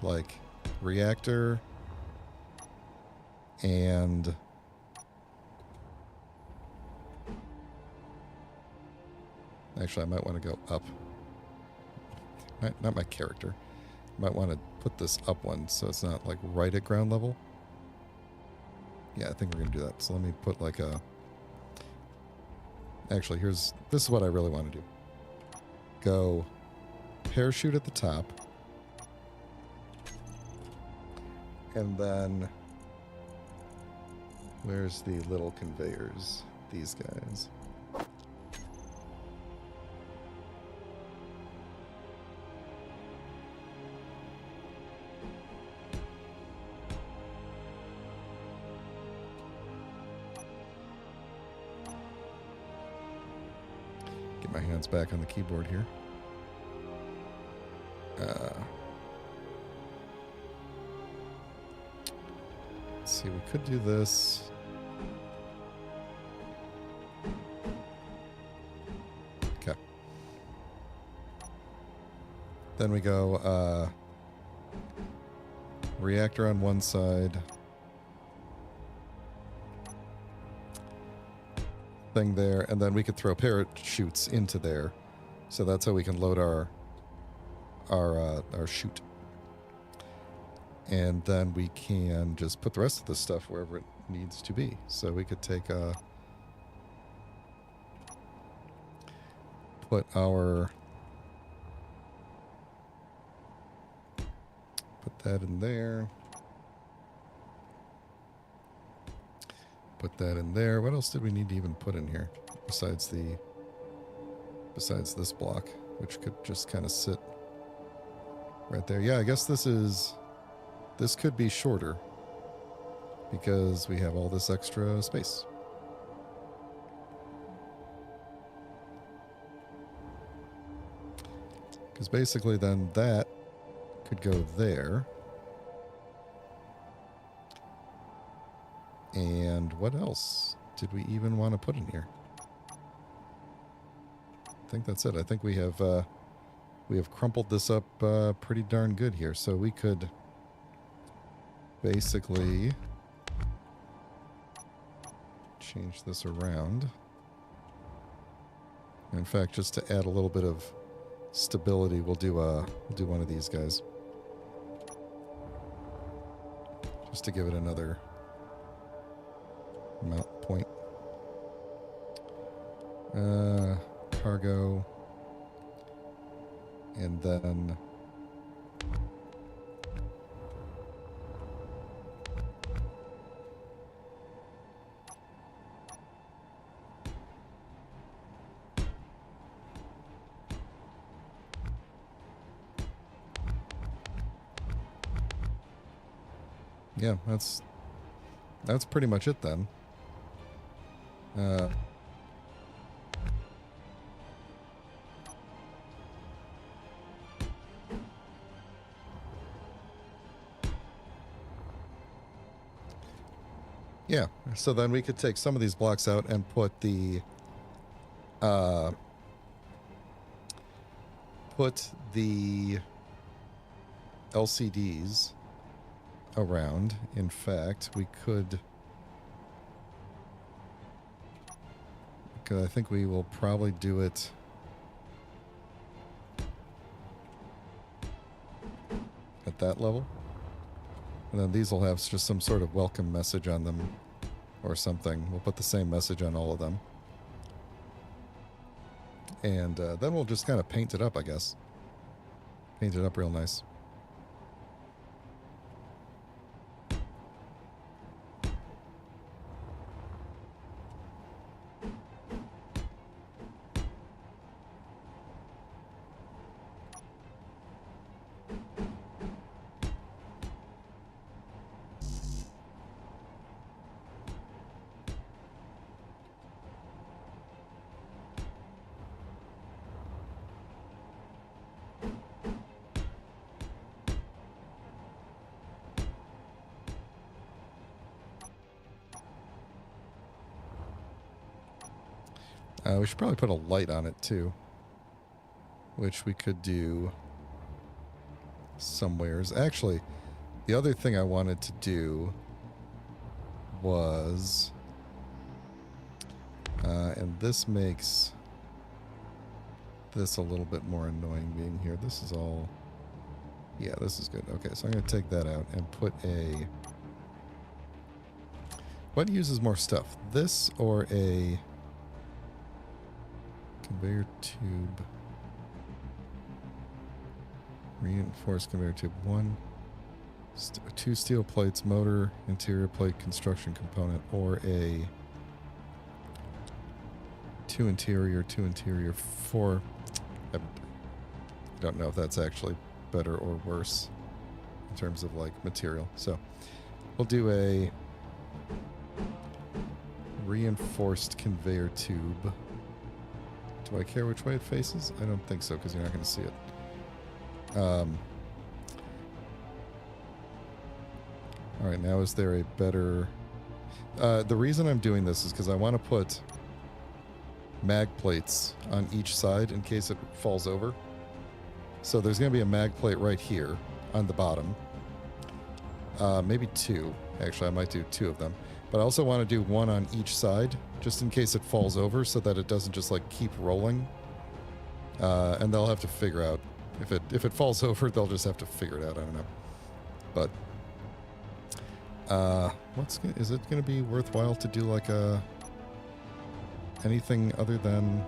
like, reactor and... Actually, I might want to go up. Not my character. Might want to put this up one so it's not like right at ground level. Yeah, I think we're gonna do that. So let me put like a. Actually, this is what I really want to do. Go parachute at the top, and then where's the little conveyors? These guys. My hands back on the keyboard here. Let's see, we could do this. Okay. Then we go reactor on one side. Thing there, and then we could throw parachutes into there, so that's how we can load our chute, and then we can just put the rest of the stuff wherever it needs to be. So we could take put that in there. Put that in there. What else did we need to even put in here besides this block, which could just kind of sit right there? Yeah, I guess this could be shorter because we have all this extra space. Because basically then that could go there. And what else did we even want to put in here? I think that's it. I think we have crumpled this up pretty darn good here. So we could basically change this around. In fact, just to add a little bit of stability, we'll do one of these guys. Just to give it another mount point. Cargo. And then yeah, that's pretty much it then. Yeah, so then we could take some of these blocks out and put the LCDs around. In fact, we could, because I think we will probably do it at that level. And then these will have just some sort of welcome message on them or something. We'll put the same message on all of them. And then we'll just kind of paint it up, I guess. Paint it up real nice. We should probably put a light on it too, which we could do somewheres. Actually, the other thing I wanted to do was, and this makes this a little bit more annoying being here. This is all, yeah, this is good. Okay, so I'm going to take that out and put a, what uses more stuff? This or a conveyor tube, reinforced conveyor tube, two steel plates, motor, interior plate, construction component, or a two interior, four. I don't know if that's actually better or worse in terms of like material. So we'll do a reinforced conveyor tube. Do I care which way it faces? I don't think so, because you're not going to see it. All right, now is there a better... the reason I'm doing this is because I want to put mag plates on each side in case it falls over. So there's going to be a mag plate right here on the bottom. Maybe two. Actually, I might do two of them. But I also want to do one on each side, just in case it falls over, so that it doesn't just like keep rolling. And they'll have to figure out if it falls over, they'll just have to figure it out. I don't know. But is it going to be worthwhile to do like anything other than,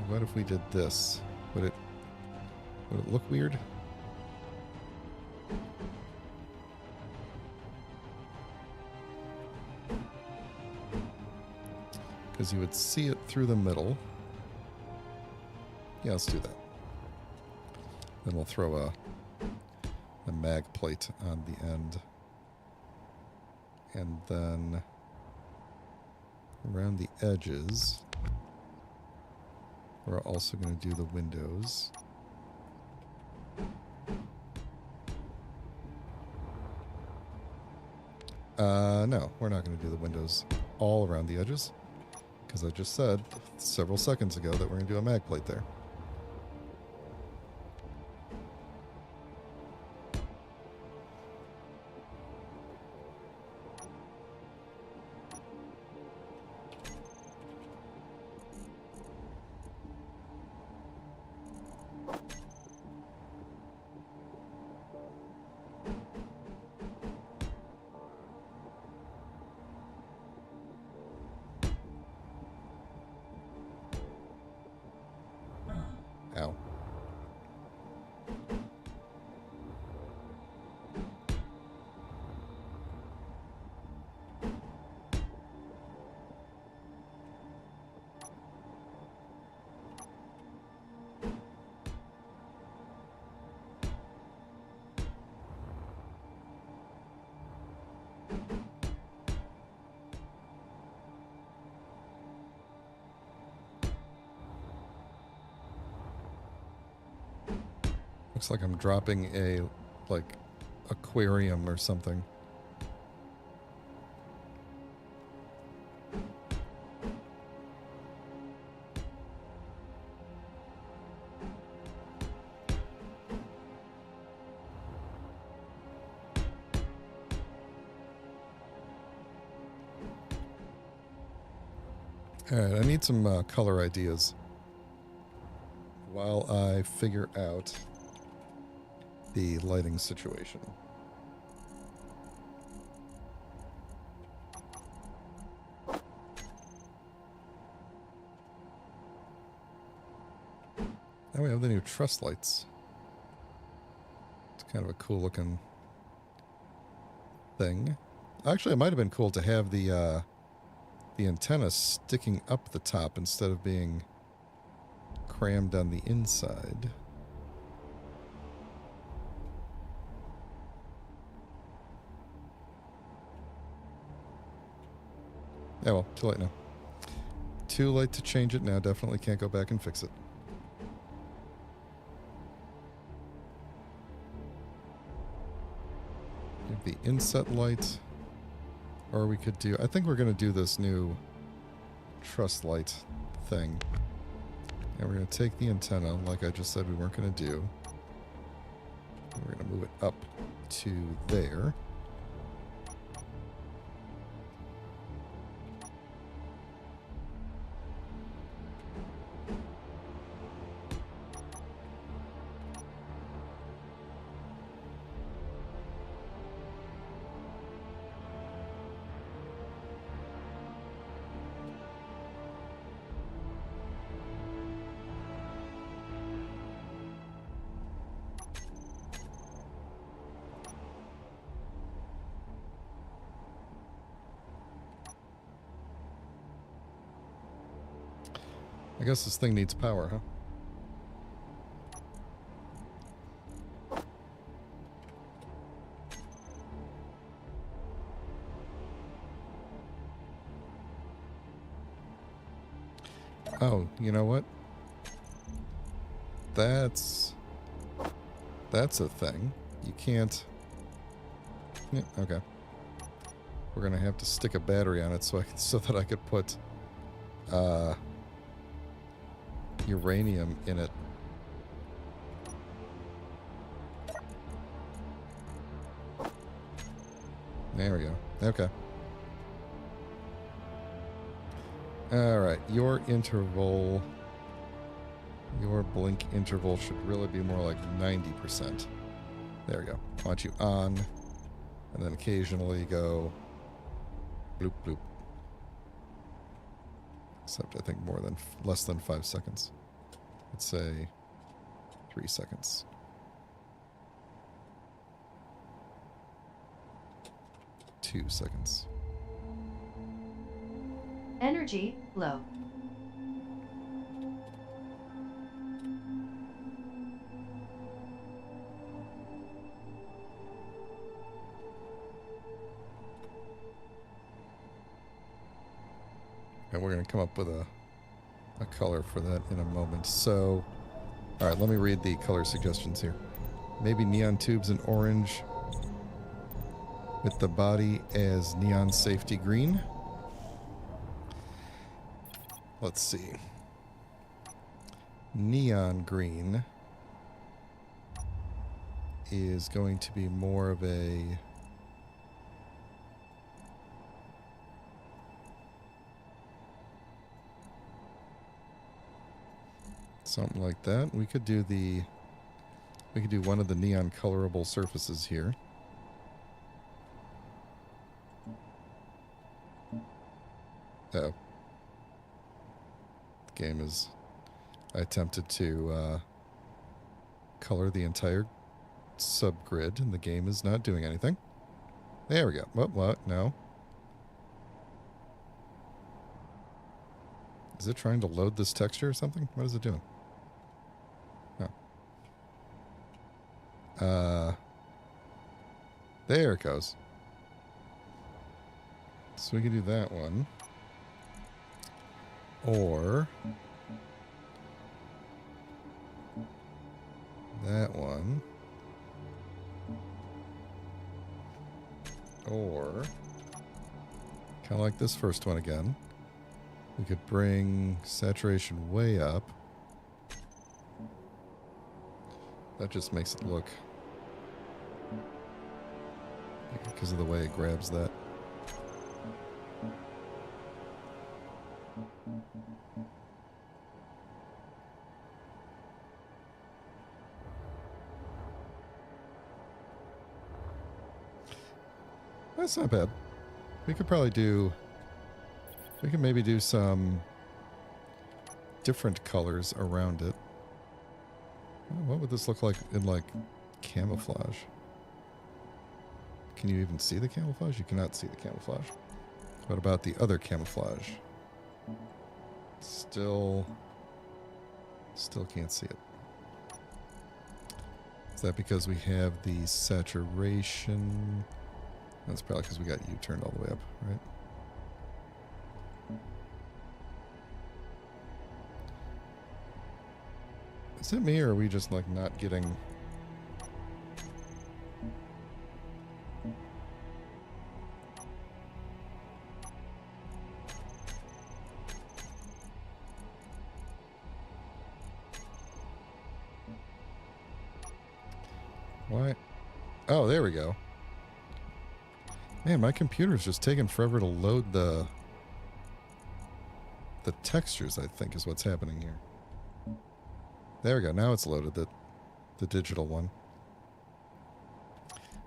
what if we did this? Would it look weird? Because you would see it through the middle. Yeah, let's do that. Then we'll throw a mag plate on the end. And then around the edges, we're also going to do the windows. No, we're not going to do the windows all around the edges, because I just said several seconds ago that we're going to do a mag plate there. Ow. Looks like I'm dropping a, like, aquarium or something. Alright, I need some color ideas while I figure out the lighting situation. Now we have the new truss lights. It's kind of a cool looking thing. Actually, it might have been cool to have the antenna sticking up the top instead of being crammed on the inside. Yeah, well, too late now. Too late to change it now. Definitely can't go back and fix it. Give the inset light. Or we could do... I think we're going to do this new truss light thing. And we're going to take the antenna, like I just said we weren't going to do. And we're going to move it up to there. I guess this thing needs power, huh? Oh, you know what? That's a thing. You can't... Yeah, okay. We're gonna have to stick a battery on it so that I could put uranium in it. There we go. Okay. Alright, your blink interval should really be more like 90%. There we go. I want you on, and then occasionally go bloop bloop. Except I think less than 5 seconds. Let's say 3 seconds. 2 seconds. Energy low. And we're going to come up with a color for that in a moment. So, all right, let me read the color suggestions here. Maybe neon tubes in orange. with the body as neon safety green. Let's see. Neon green is going to be more of a something like that. We could do one of the neon colorable surfaces here. Oh. The game is... I attempted to color the entire subgrid, and the game is not doing anything. There we go. What? No. Is it trying to load this texture or something? What is it doing? Oh. There it goes. So we can do that one. Or... that one. Or... kind of like this first one again. We could bring saturation way up. That just makes it look... because of the way it grabs that. That's not bad. We could probably do... we could maybe do some different colors around it. What would this look like in, like, camouflage? Can you even see the camouflage? You cannot see the camouflage. What about the other camouflage? Still can't see it. Is that because we have the saturation? That's probably because we got U turned all the way up, right? Is it me, or are we just, like, not getting... why? Oh, there we go. Man, my computer's just taking forever to load the textures, I think, is what's happening here. There we go. Now it's loaded, the digital one.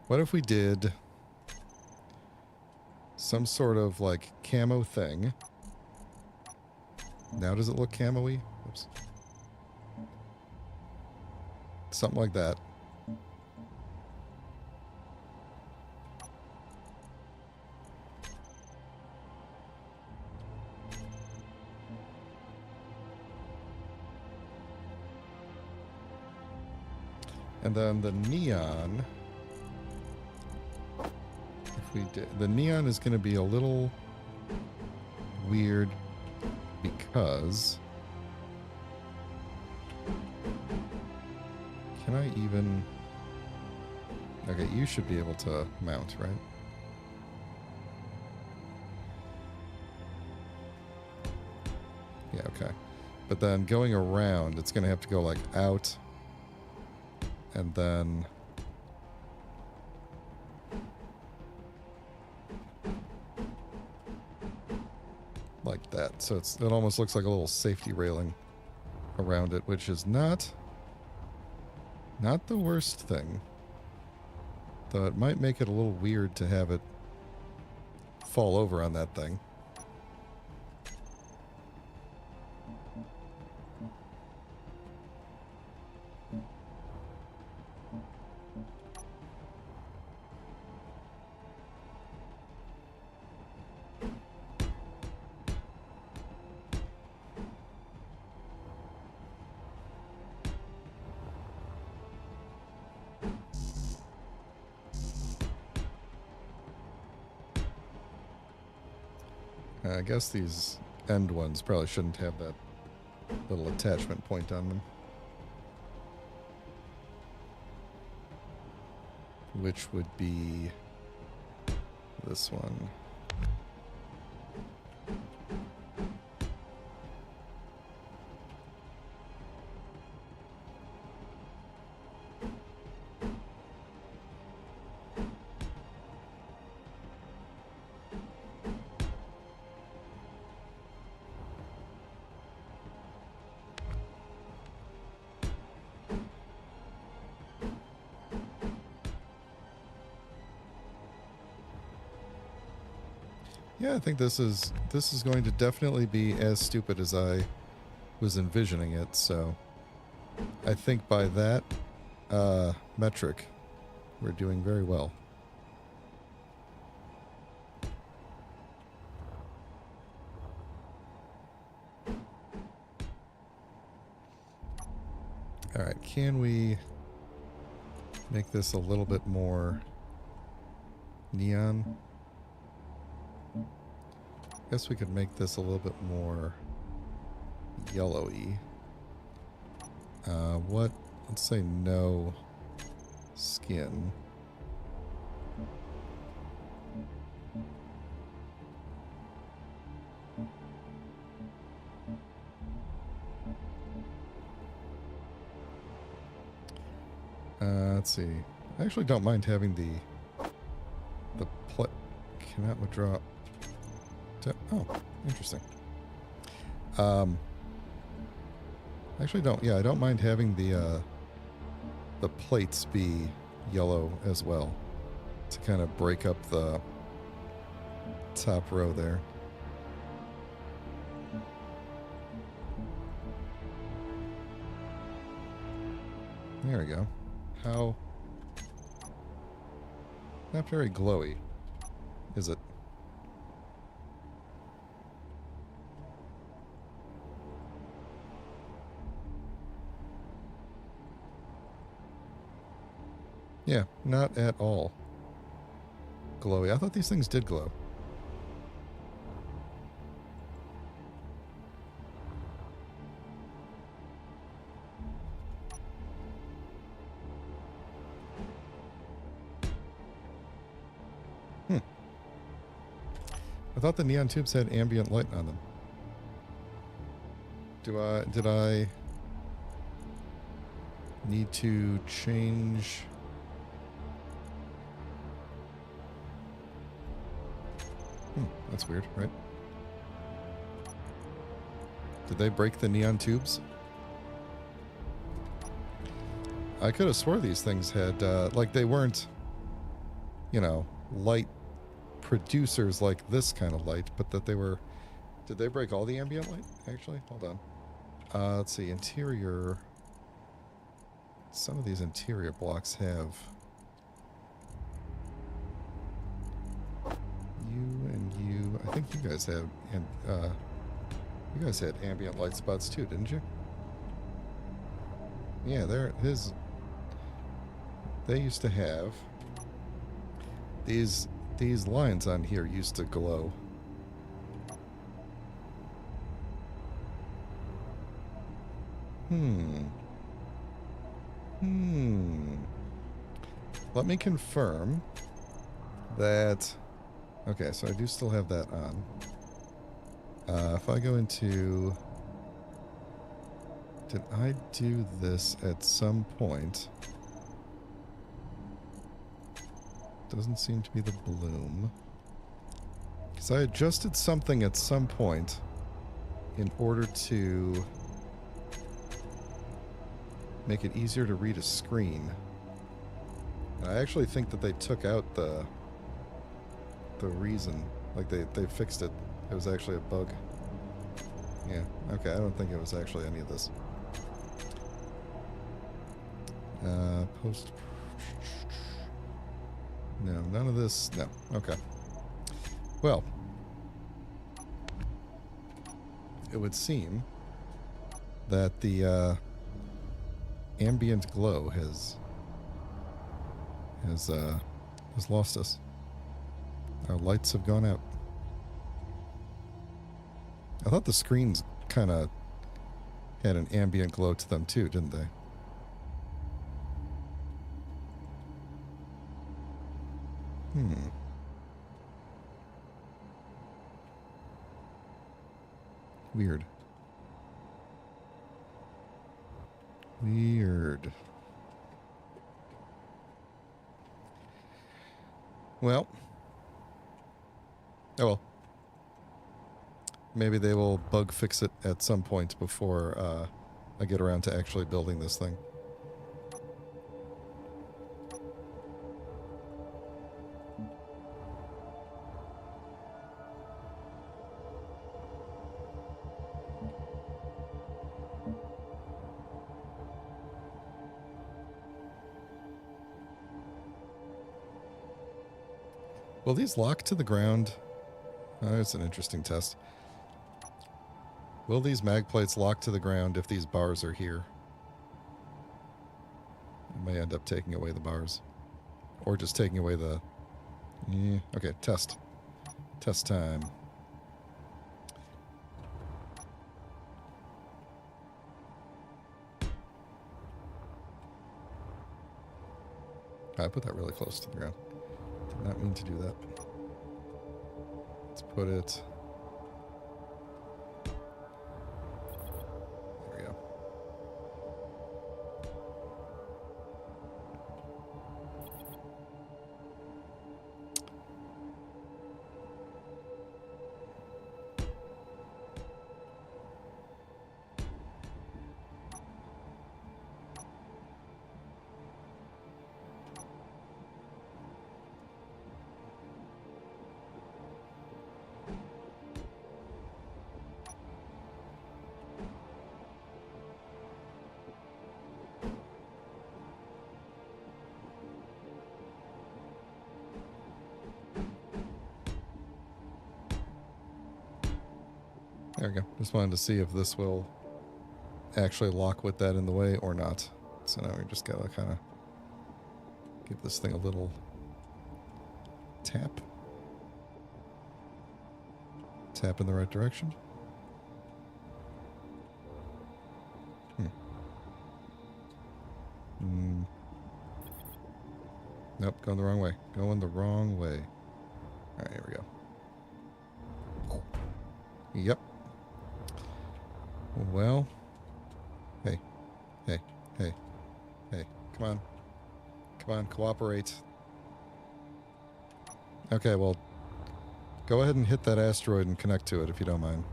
What if we did some sort of, like, camo thing? Now does it look camo-y? Oops. Something like that. And then the neon, if we did, the neon is going to be a little weird because, can I even, okay, you should be able to mount, right? Yeah, okay. But then going around, it's going to have to go like out, and then like that. So it almost looks like a little safety railing around it, which is not the worst thing. Though it might make it a little weird to have it fall over on that thing. I guess these end ones probably shouldn't have that little attachment point on them. Which would be this one. Yeah, I think this is going to definitely be as stupid as I was envisioning it, so I think by that metric, we're doing very well. Alright, can we make this a little bit more neon? Guess we could make this a little bit more yellowy. What? Let's say no skin. Let's see. I actually don't mind having the cannot withdraw. Oh, interesting. Actually don't. Yeah, I don't mind having the plates be yellow as well to kind of break up the top row there. There we go. How? Not very glowy, is it? Yeah, not at all glowy. I thought these things did glow. I thought the neon tubes had ambient light on them. Did I need to change? That's weird, right? Did they break the neon tubes? I could have swore these things had, like they weren't, you know, light producers like this kind of light, but that they were... Did they break all the ambient light, actually? Hold on. Let's see, interior... Some of these interior blocks have... You and you... I think you guys have... And, you guys had ambient light spots too, didn't you? Yeah, they used to have... These lines on here used to glow. Let me confirm that... Okay, so I do still have that on. If I go into... Did I do this at some point? Doesn't seem to be the bloom. Because I adjusted something at some point in order to make it easier to read a screen. And I actually think that they took out the reason. Like they fixed it. It was actually a bug. Yeah, okay, I don't think it was actually any of this. Post... No, none of this. No. Okay. Well, it would seem that the ambient glow has lost us. Our lights have gone out. I thought the screens kind of had an ambient glow to them too, didn't they? Weird. Weird. Well. Oh well. Maybe they will bug fix it at some point before I get around to actually building this thing. Will these lock to the ground? That's an interesting test. Will these mag plates lock to the ground if these bars are here? I may end up taking away the bars. Or just taking away the... Yeah, okay, test. Test time. I put that really close to the ground. Did not mean to do that. Let's put it... There we go. There we go. Just wanted to see if this will actually lock with that in the way or not. So now we just gotta kind of give this thing a little tap. Tap in the right direction. Nope, going the wrong way. Going the wrong way. Alright, here we go. Yep. Well. Hey. Hey. Hey. Hey. Come on. Come on, cooperate. Okay, well, go ahead and hit that asteroid and connect to it if you don't mind.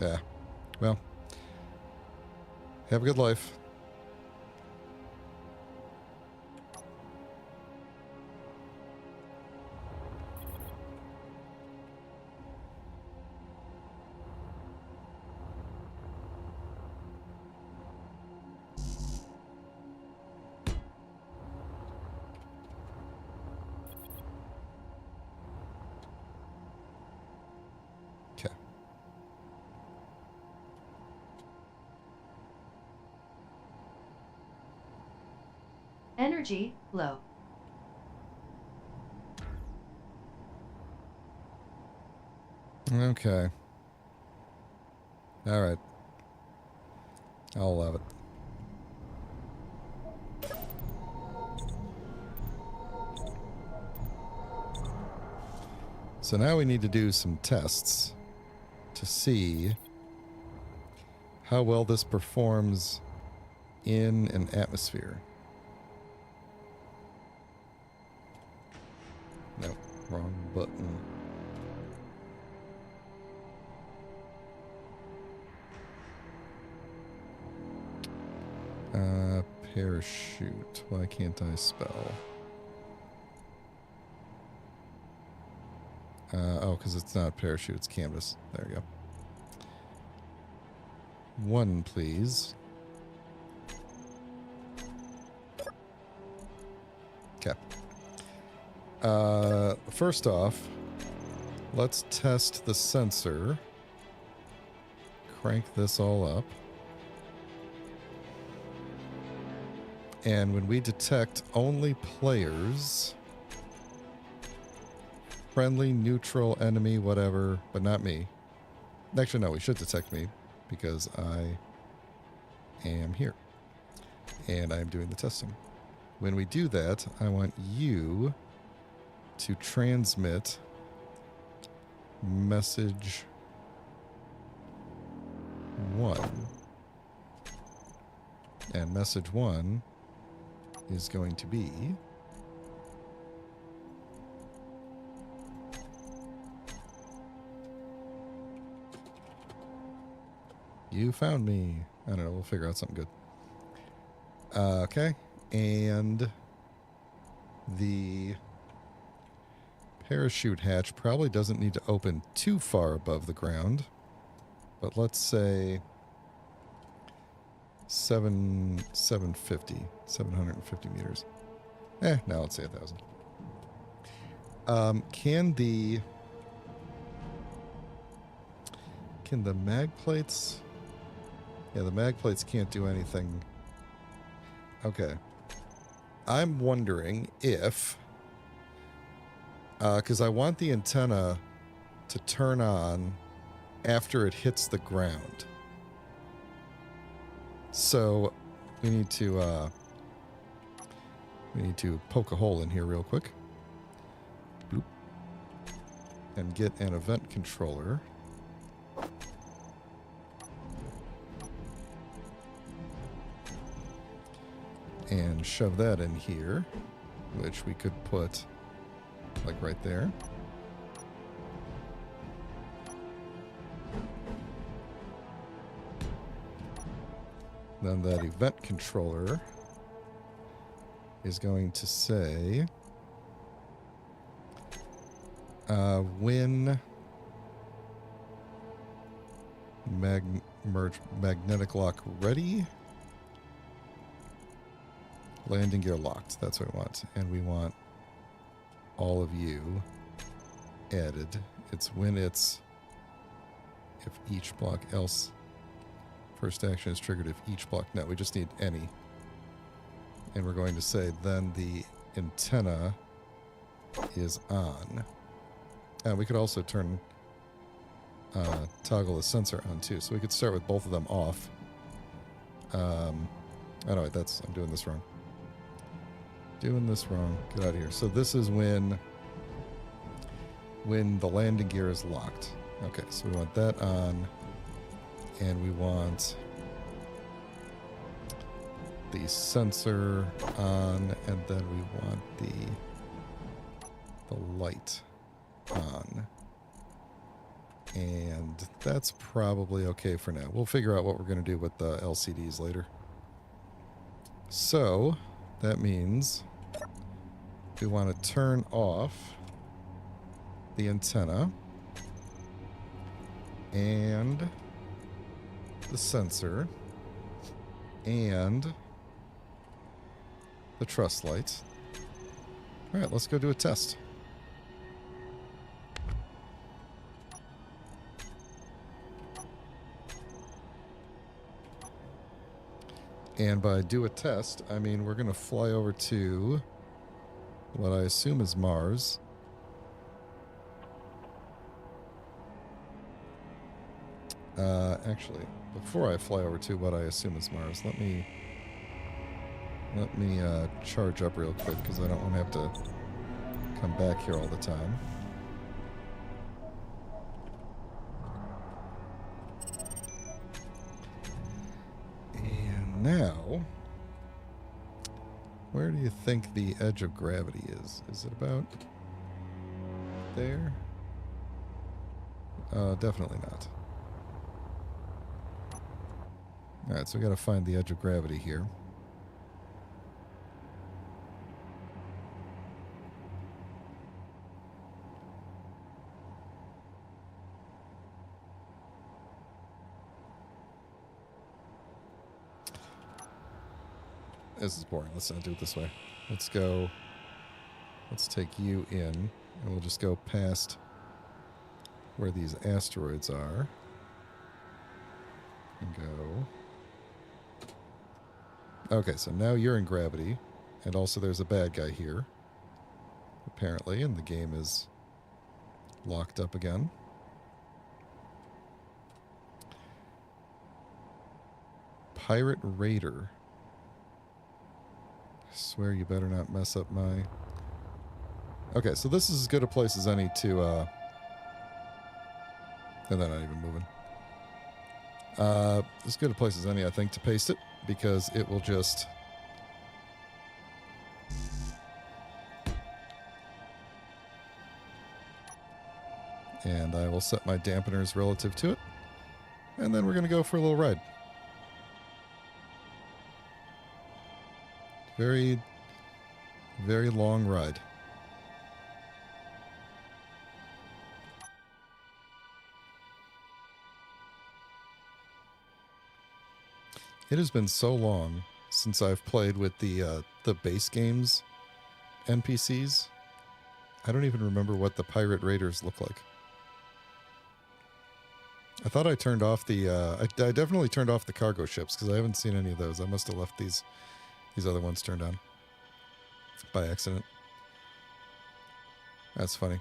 Yeah. Well, have a good life. Energy low. Okay. All right. I'll allow it. So now we need to do some tests to see how well this performs in an atmosphere. No, wrong button. Parachute. Why can't I spell? Oh, because it's not parachute, it's canvas. There we go. 1, please. Okay. First off, let's test the sensor. Crank this all up. And when we detect only players, friendly, neutral, enemy, whatever, but not me. Actually, no, we should detect me because I am here. And I'm doing the testing. When we do that, I want you to transmit message 1. And message 1 is going to be you found me. I don't know, we'll figure out something good. Okay, and the parachute hatch probably doesn't need to open too far above the ground, but let's say 750 meters. Now let's say 1,000. Can the mag plates? Yeah, the mag plates can't do anything. Okay. I'm wondering if, because I want the antenna to turn on after it hits the ground. So we need to poke a hole in here real quick. Bloop. And get an event controller. And shove that in here, which we could put like right there. Then that event controller is going to say when magnetic lock ready, landing gear locked. That's what we want. And we want all of you added. It's when it's if each block else first action is triggered if each block. No, we just need any. And we're going to say then the antenna is on. And we could also turn toggle the sensor on too. So we could start with both of them off. Oh no, wait, I'm doing this wrong. Get out of here. So this is when the landing gear is locked. Okay, so we want that on, and we want the sensor on, and then we want the light on. And that's probably okay for now. We'll figure out what we're going to do with the LCDs later. So that means we want to turn off the antenna and the sensor and the truss lights. All right, let's go do a test. And by do a test, I mean we're going to fly over to what I assume is Mars. Actually, before I fly over to what I assume is Mars, let me charge up real quick because I don't want to have to come back here all the time. And now, where do you think the edge of gravity is? Is it about there? Definitely not. Alright, so we gotta find the edge of gravity here. This is boring. Let's not do it this way. Let's take you in, and we'll just go past where these asteroids are. And go. Okay, so now you're in gravity, and also there's a bad guy here, apparently, and the game is locked up again. Pirate Raider. swear you better not mess up my... Okay, so this is as good a place as any to... And they're not even moving. As good a place as any, I think, to paste it, because it will just... And I will set my dampeners relative to it. And then we're going to go for a little ride. Very, very long ride. It has been so long since I've played with the base games NPCs. I don't even remember what the pirate raiders look like. I thought I turned off the... I definitely turned off the cargo ships because I haven't seen any of those. I must have left these other ones turned on by accident. That's funny.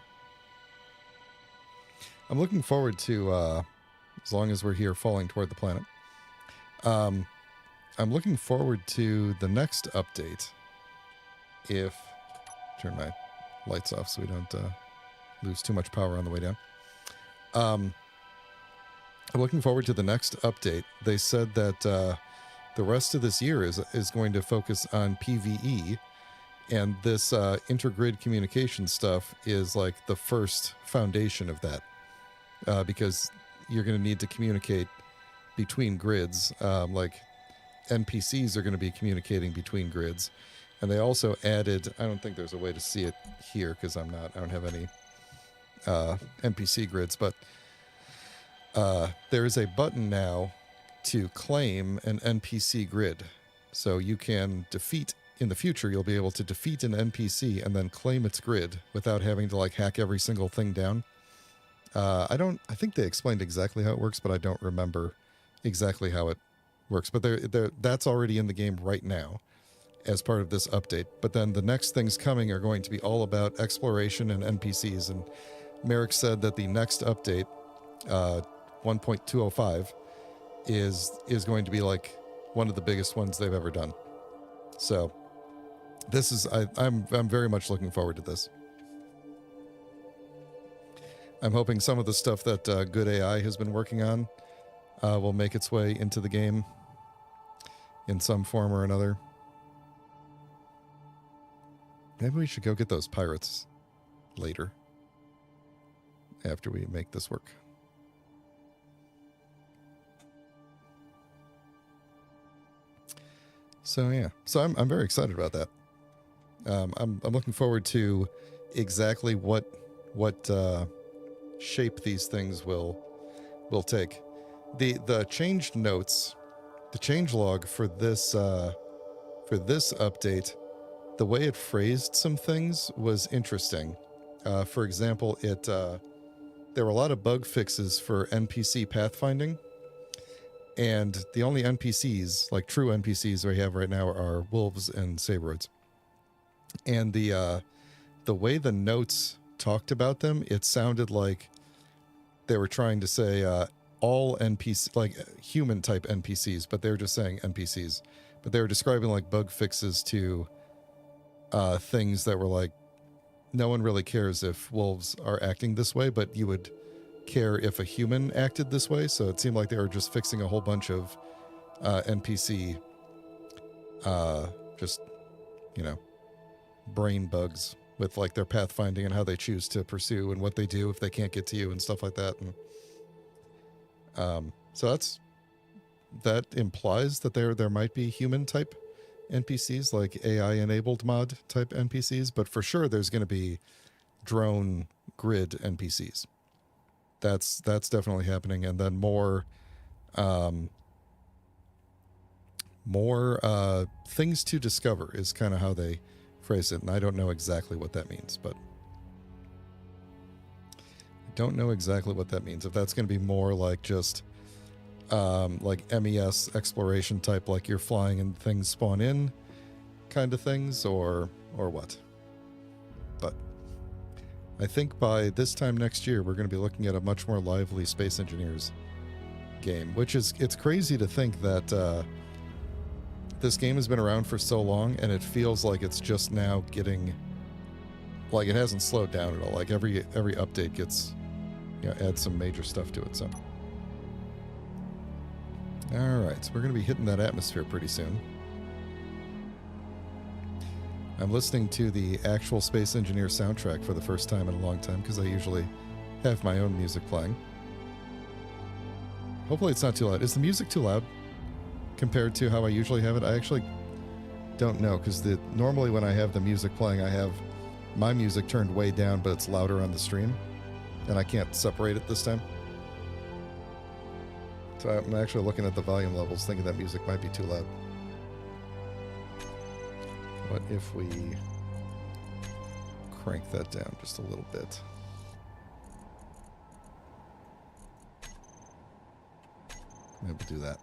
I'm looking forward to, as long as we're here falling toward the planet, I'm looking forward to the next update. If... Turn my lights off so we don't lose too much power on the way down. I'm looking forward to the next update. They said that the rest of this year is going to focus on PvE, and this intergrid communication stuff is like the first foundation of that, because you're going to need to communicate between grids. Like NPCs are going to be communicating between grids, and they also added... I don't think there's a way to see it here because I don't have any NPC grids, but there is a button now to claim an NPC grid. So you can defeat... In the future, you'll be able to defeat an NPC and then claim its grid without having to like hack every single thing down. I think they explained exactly how it works, but I don't remember exactly how it works. But that's already in the game right now as part of this update. But then the next things coming are going to be all about exploration and NPCs. And Merrick said that the next update, 1.205, is going to be like one of the biggest ones they've ever done. So this is... I'm very much looking forward to this. I'm hoping some of the stuff that Good AI has been working on will make its way into the game in some form or another. Maybe we should go get those pirates later, after we make this work. So yeah, so I'm very excited about that. I'm looking forward to exactly what shape these things will take. The changed notes, the changelog for this update, the way it phrased some things was interesting. For example, there were a lot of bug fixes for NPC pathfinding. And the only NPCs, like true NPCs we have right now, are wolves and sabroids. And the way the notes talked about them, it sounded like they were trying to say all NPCs, like human type NPCs, but they were just saying NPCs. But they were describing like bug fixes to things that were like, no one really cares if wolves are acting this way, but you would care if a human acted this way. So it seemed like they were just fixing a whole bunch of NPC just, brain bugs with like their pathfinding and how they choose to pursue and what they do if they can't get to you and stuff like that. And so that implies that there might be human type NPCs, like AI enabled mod type NPCs, but for sure there's going to be drone grid NPCs. That's definitely happening. And then more things to discover is kind of how they phrase it. And I don't know exactly what that means, but I don't know exactly what that means. If that's going to be more like just like MES exploration type, like you're flying and things spawn in kind of things, or what. But I think by this time next year, we're going to be looking at a much more lively Space Engineers game, which is... It's crazy to think that this game has been around for so long, and it feels like it's just now getting, like it hasn't slowed down at all. Like every update gets, adds some major stuff to it. So, all right, so we're gonna be hitting that atmosphere pretty soon. I'm listening to the actual Space Engineer soundtrack for the first time in a long time because I usually have my own music playing. Hopefully it's not too loud. Is the music too loud compared to how I usually have it? I actually don't know because normally when I have the music playing, I have my music turned way down, but it's louder on the stream, and I can't separate it this time. So I'm actually looking at the volume levels, thinking that music might be too loud. What if we crank that down just a little bit? Maybe do that.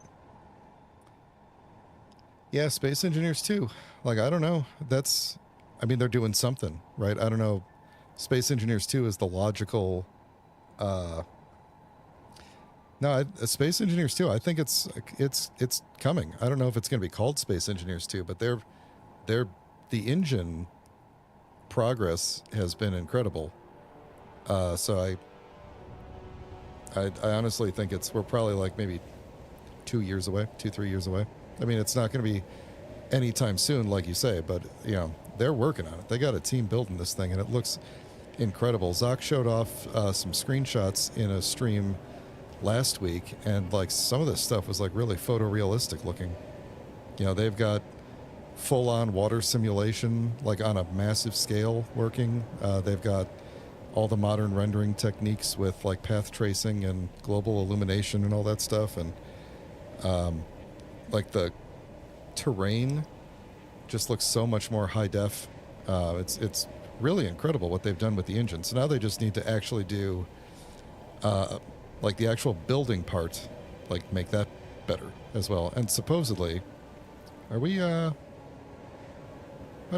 Yeah, Space Engineers 2. Like, I don't know. I mean, they're doing something, right? I don't know. Space Engineers 2 is the logical... No, Space Engineers 2, I think it's coming. I don't know if it's going to be called Space Engineers 2, but the engine progress has been incredible. So I honestly think we're probably like maybe 3 years away. I mean, it's not going to be anytime soon, like you say, but they're working on it. They got a team building this thing, and it looks incredible. Zoc showed off some screenshots in a stream last week, and like some of this stuff was like really photorealistic looking. They've got full-on water simulation, like on a massive scale working. They've got all the modern rendering techniques with like path tracing and global illumination and all that stuff, and like the terrain just looks so much more high def. It's really incredible what they've done with the engine. So now they just need to actually do like the actual building part, like make that better as well. And supposedly, are we why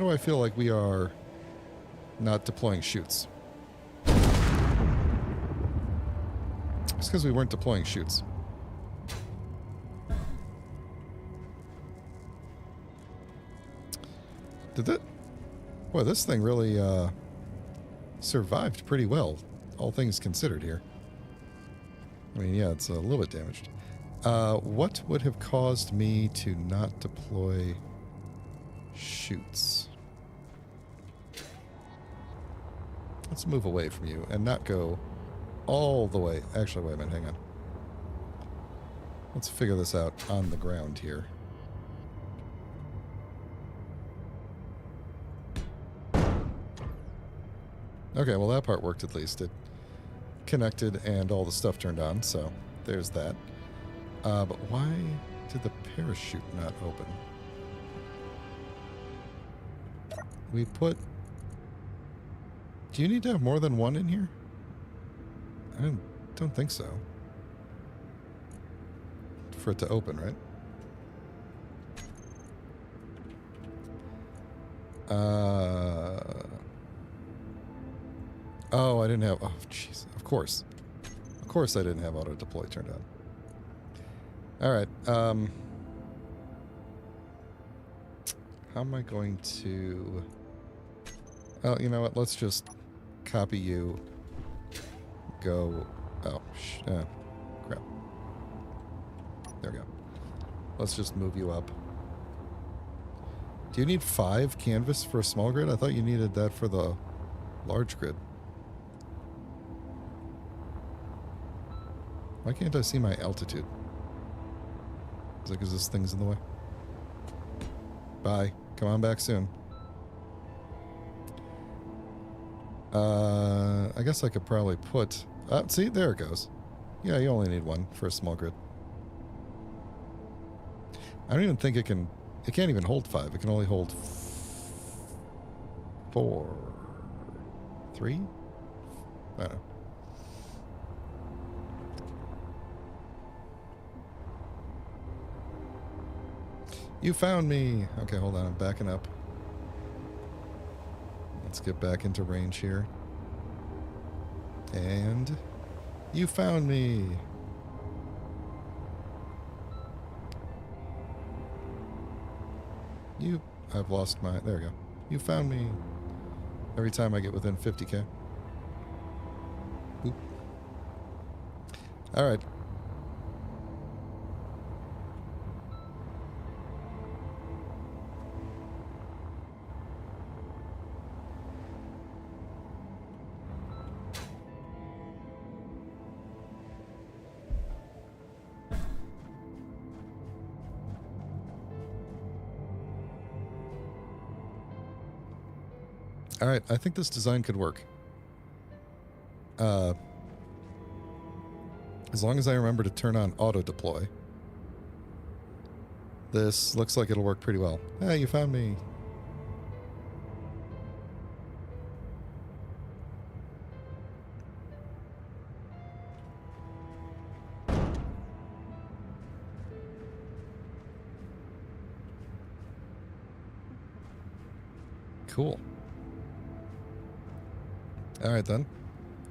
do I feel like we are not deploying chutes? It's because we weren't deploying chutes. Did that... Boy, this thing really survived pretty well, all things considered here. I mean, yeah, it's a little bit damaged. What would have caused me to not deploy chutes? Let's move away from you and not go all the way. Actually, wait a minute, hang on. Let's figure this out on the ground here. Okay, well that part worked at least. It connected and all the stuff turned on, so there's that. But why did the parachute not open? We put... Do you need to have more than one in here? I don't think so. For it to open, right? Oh, I didn't have... Oh, jeez. Of course. Of course I didn't have auto-deploy turned on. Alright, how am I going to... Oh, you know what? Let's just copy you. Go... Oh, crap. There we go. Let's just move you up. Do you need 5 canvas for a small grid? I thought you needed that for the large grid. Why can't I see my altitude? Is it because this thing's in the way? Bye. Come on back soon. I guess I could probably put... see, there it goes. Yeah, you only need 1 for a small grid. I don't even think it can... It can't even hold 5. It can only hold 4... 3? I don't know. You found me! Okay, hold on. I'm backing up. Let's get back into range here. And... You found me! I... I've lost my... There we go. You found me every time I get within 50k. Boop. Alright. Alright, I think this design could work. As long as I remember to turn on auto-deploy. This looks like it'll work pretty well. Hey, you found me. Cool. Alright then.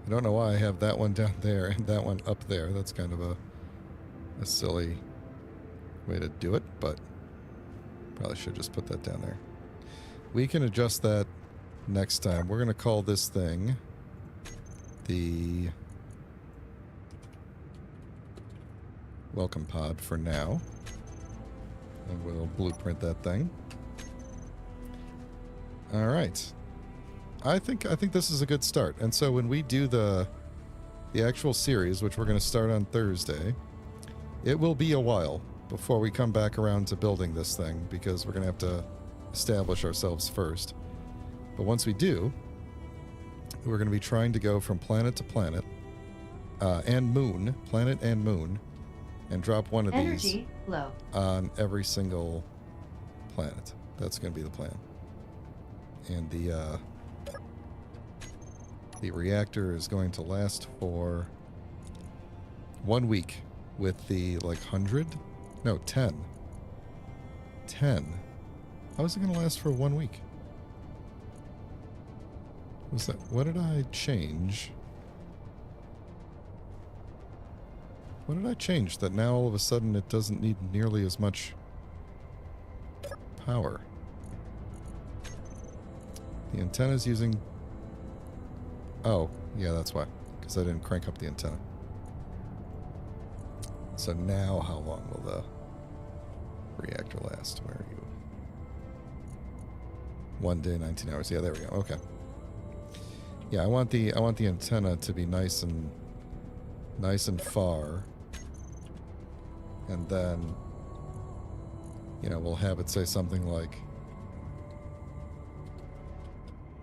I don't know why I have that one down there and that one up there. That's kind of a silly way to do it, but probably should just put that down there. We can adjust that next time. We're going to call this thing the welcome pod for now. And we'll blueprint that thing. Alright. I think this is a good start. And so when we do the actual series, which we're going to start on Thursday, it will be a while before we come back around to building this thing, because we're going to have to establish ourselves first. But once we do, we're going to be trying to go from planet to planet and moon, planet and moon, and drop one of Energy these low. on every single planet. That's going to be the plan. And the reactor is going to last for 1 week with the, like, 100? No, 10. 10. How is it going to last for 1 week? What's that? What did I change? What did I change that now all of a sudden it doesn't need nearly as much power? The antenna's using... Oh, yeah, that's why. Because I didn't crank up the antenna. So now how long will the reactor last? Where are you? 1 day, 19 hours. Yeah, there we go. Okay. Yeah, I want the antenna to be nice and far. And then, you know, we'll have it say something like,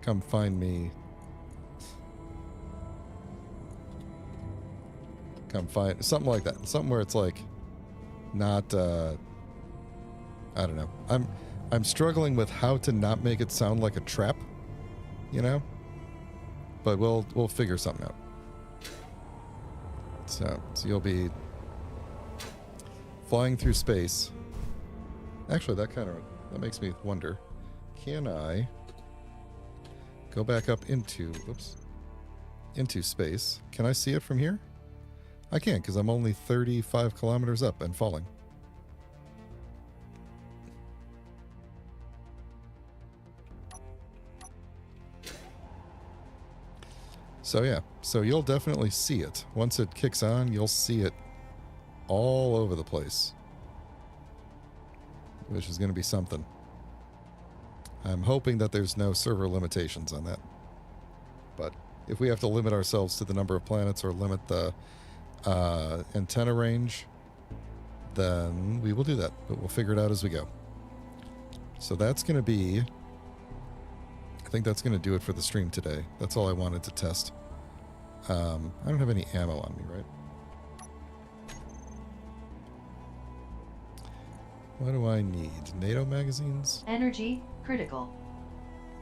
come find me. Come find... Something like that. Something where it's like, not, I don't know. I'm struggling with how to not make it sound like a trap, you know? But we'll figure something out. So you'll be flying through space. Actually, that makes me wonder, can I go back up into space? Can I see it from here? I can't, because I'm only 35 kilometers up and falling. So yeah, so you'll definitely see it. Once it kicks on, you'll see it all over the place. Which is going to be something. I'm hoping that there's no server limitations on that. But if we have to limit ourselves to the number of planets or limit the antenna range, then we will do that. But we'll figure it out as we go. So that's going to be... I think that's going to do it for the stream today. That's all I wanted to test. I don't have any ammo on me, right? What do I need? NATO magazines? Energy critical.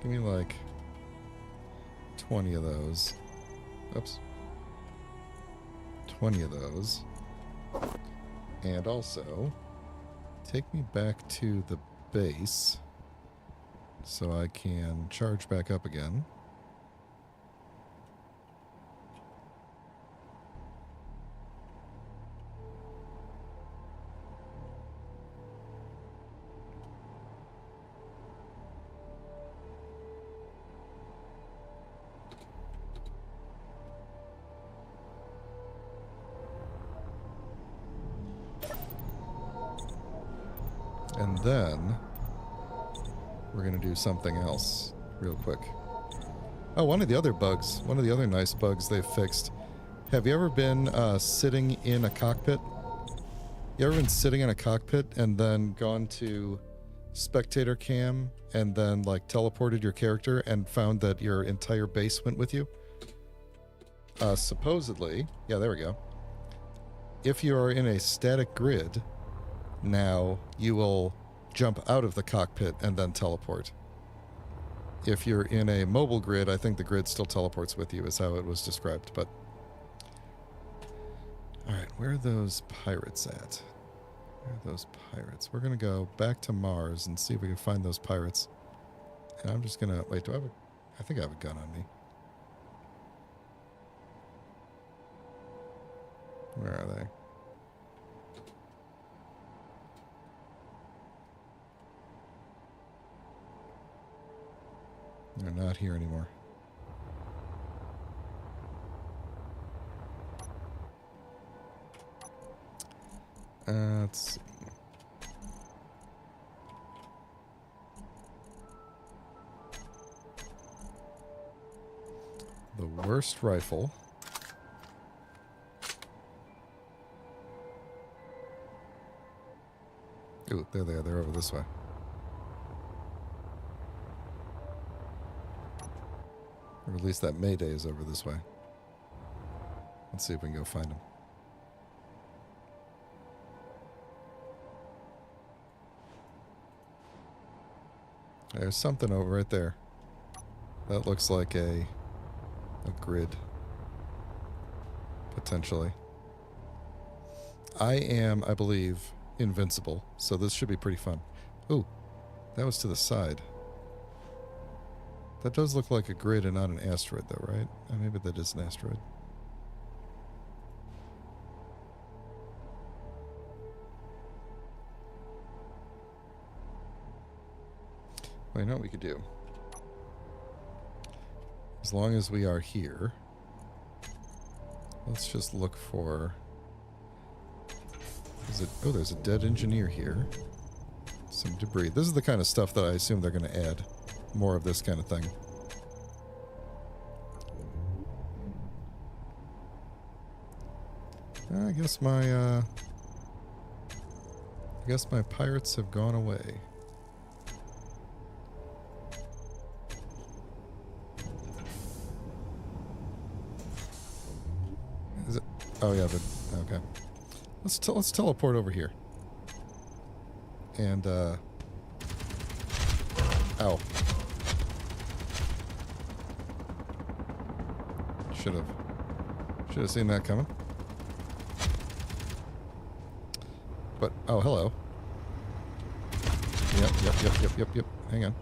Give me like 20 of those. Oops. 20 of those. And also, take me back to the base so I can charge back up again. And then we're going to do something else real quick. Oh, one of the other bugs, one of the other nice bugs they've fixed. Have you ever been sitting in a cockpit? You ever been sitting in a cockpit and then gone to spectator cam and then like teleported your character and found that your entire base went with you? Supposedly, yeah, there we go. If you are in a static grid, now you will jump out of the cockpit and then teleport. If you're in a mobile grid, I think the grid still teleports with you, is how it was described. But all right, where are those pirates at? Where are those pirates? We're gonna go back to Mars and see if we can find those pirates. And I'm just gonna wait. Do I have a? I think I have a gun on me. Where are they? They're not here anymore. Let's see. The worst rifle. Ooh, there they are. They're over this way. Or at least that Mayday is over this way. Let's see if we can go find them. There's something over right there. That looks like a grid. Potentially. I am, I believe, invincible, so this should be pretty fun. Ooh, that was to the side. That does look like a grid and not an asteroid, though, right? Maybe that is an asteroid. Well, you know what we could do? As long as we are here, let's just look for... Is it? Oh, there's a dead engineer here. Some debris. This is the kind of stuff that I assume they're going to add. More of this kind of thing. I guess my pirates have gone away. Is it? Oh yeah, okay. Let's teleport over here. And ow. Should have seen that coming. But oh, hello. Yep. Hang on.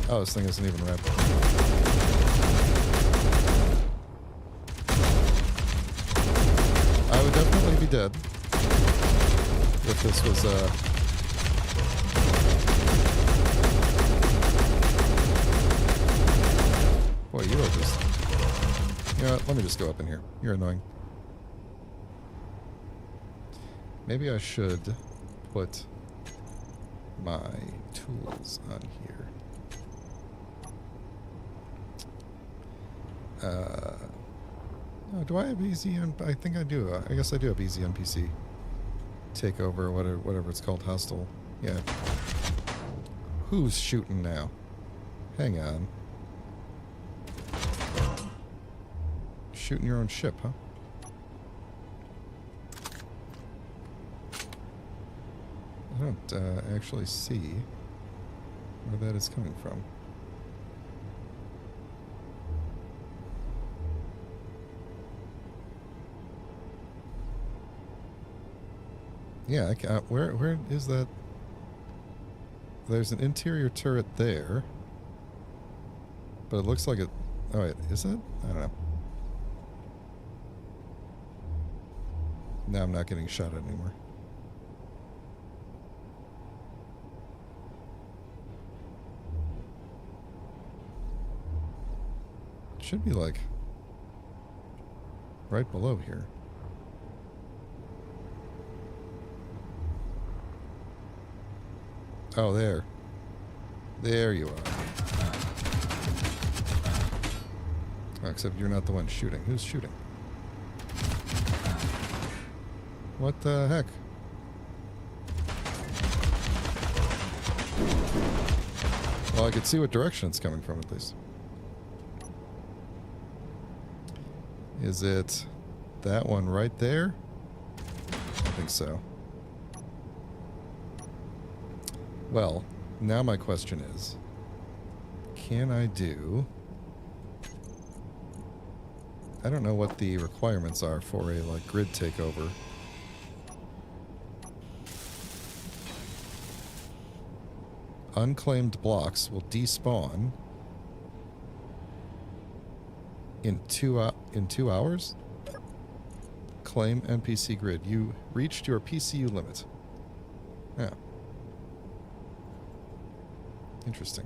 Oh, this thing isn't even wrapped. I would definitely be dead if this was Boy, you are just... You know what? Let me just go up in here. You're annoying. Maybe I should put my tools on here. Oh, do I have easy on... I think I do. I guess I do have easy on PC. Takeover, whatever it's called. Hostile. Yeah. Who's shooting now? Hang on. Shooting your own ship, huh? I don't actually see where that is coming from. Yeah, I can't, where is that? There's an interior turret there. But it looks like it... Oh, wait, is it? I don't know. Now I'm not getting shot at anymore. It should be like right below here. Oh, there. There you are. Oh, except you're not the one shooting. Who's shooting? What the heck? Well, I could see what direction it's coming from, at least. Is it that one right there? I think so. Well, now my question is, can I do... I don't know what the requirements are for a, like, grid takeover. Unclaimed blocks will despawn in 2 hours? Claim NPC grid. You reached your PCU limit. Yeah. Interesting.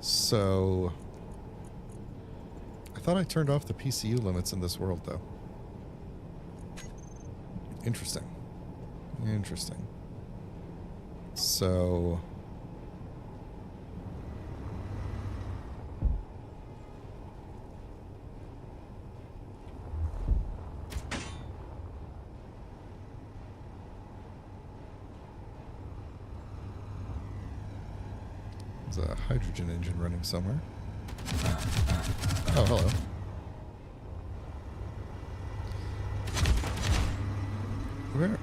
So... I thought I turned off the PCU limits in this world, though. Interesting. Interesting. So... there's a hydrogen engine running somewhere. Oh, hello.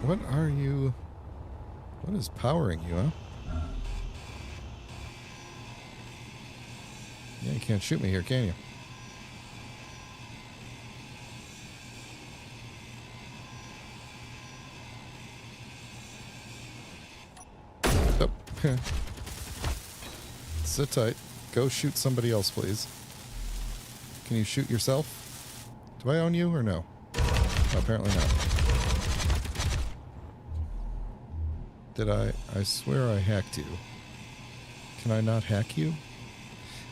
What are you... What is powering you, huh? Yeah, you can't shoot me here, can you? Oh. Sit tight. Go shoot somebody else, please. Can you shoot yourself? Do I own you or no? Oh, apparently not. Did I? I swear I hacked you. Can I not hack you?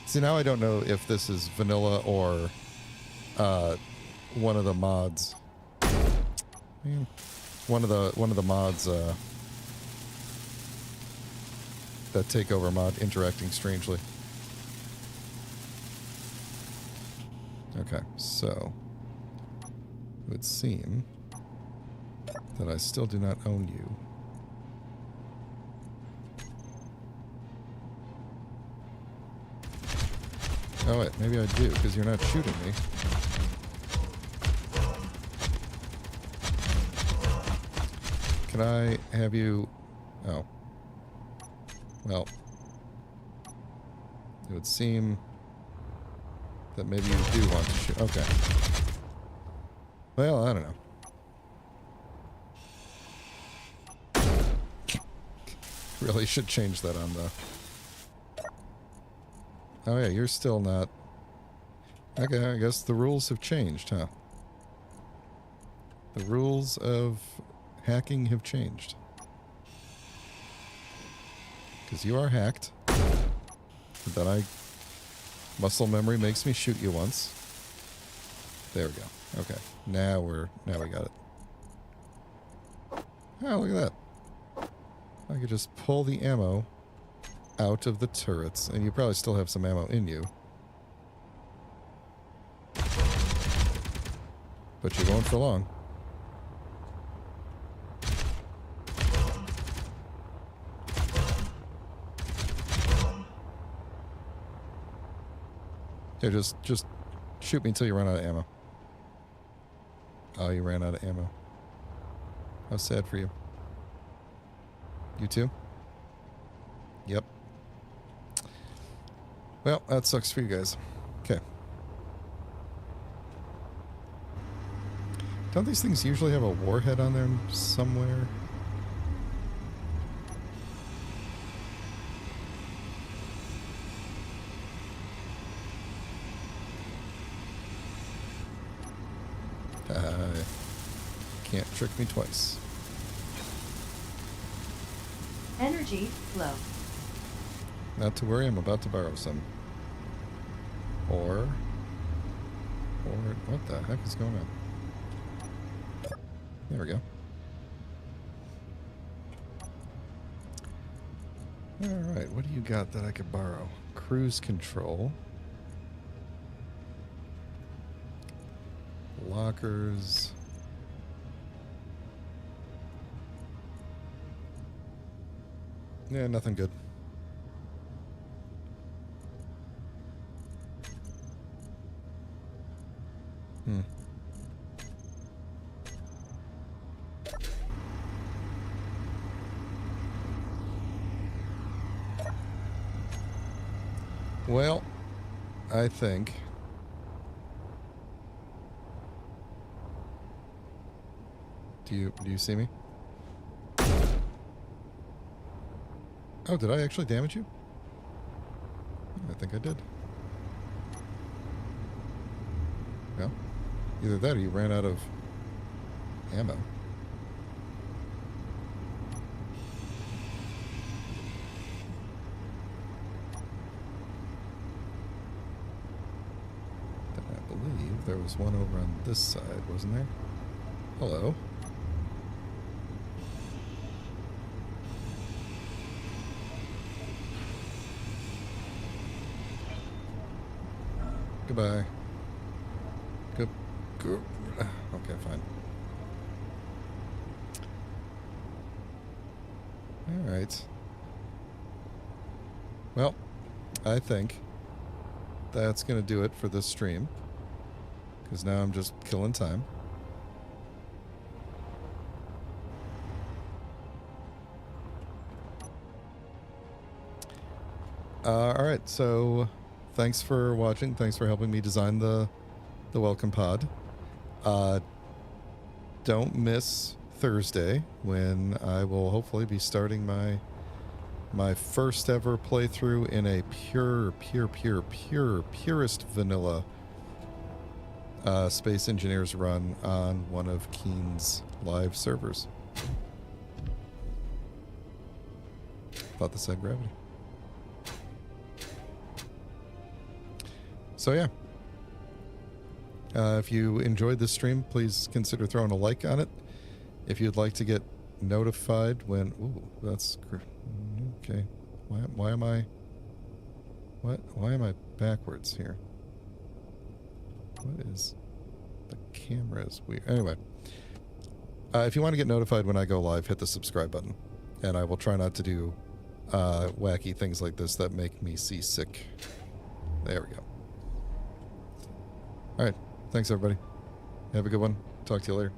See, now I don't know if this is vanilla or one of the mods. Man, one of the mods that takeover mod interacting strangely. Okay, so it would seem that I still do not own you. Oh wait, maybe I do, because you're not shooting me. Can I have you... Oh. Well. It would seem that maybe you do want to shoot. Okay. Well, I don't know. Really should change that on the... Oh yeah, you're still not... Okay, I guess the rules have changed, huh? The rules of hacking have changed. Because you are hacked. But then muscle memory makes me shoot you once. There we go. Okay. Now we got it. Oh, look at that. I could just pull the ammo out of the turrets, and you probably still have some ammo in you. But you won't for long. Here, just shoot me until you run out of ammo. Oh, you ran out of ammo. How sad for you. You too? Yep. Well, that sucks for you guys. Okay. Don't these things usually have a warhead on them somewhere? Can't trick me twice. Energy low. Not to worry, I'm about to borrow some. Or what the heck is going on? There we go. Alright, what do you got that I could borrow? Cruise control. Lockers. Yeah, nothing good. Well, I think do you see me? Oh, did I actually damage you? I think I did. Well, either that or you ran out of ammo. Then I believe there was one over on this side, wasn't there? Hello. Goodbye. Good. Okay, fine. All right. Well, I think that's going to do it for this stream. Because now I'm just killing time. All right, so thanks for watching. Thanks for helping me design the welcome pod. Don't miss Thursday when I will hopefully be starting my first ever playthrough in a purest vanilla Space Engineers run on one of Keen's live servers. Thought this had gravity. So yeah. If you enjoyed this stream, please consider throwing a like on it. If you'd like to get notified when... Ooh, that's... Okay. Why am I... Why am I backwards here? What is... The camera is weird. Anyway. If you want to get notified when I go live, hit the subscribe button. And I will try not to do wacky things like this that make me seasick. There we go. Alright. Thanks, everybody. Have a good one. Talk to you later.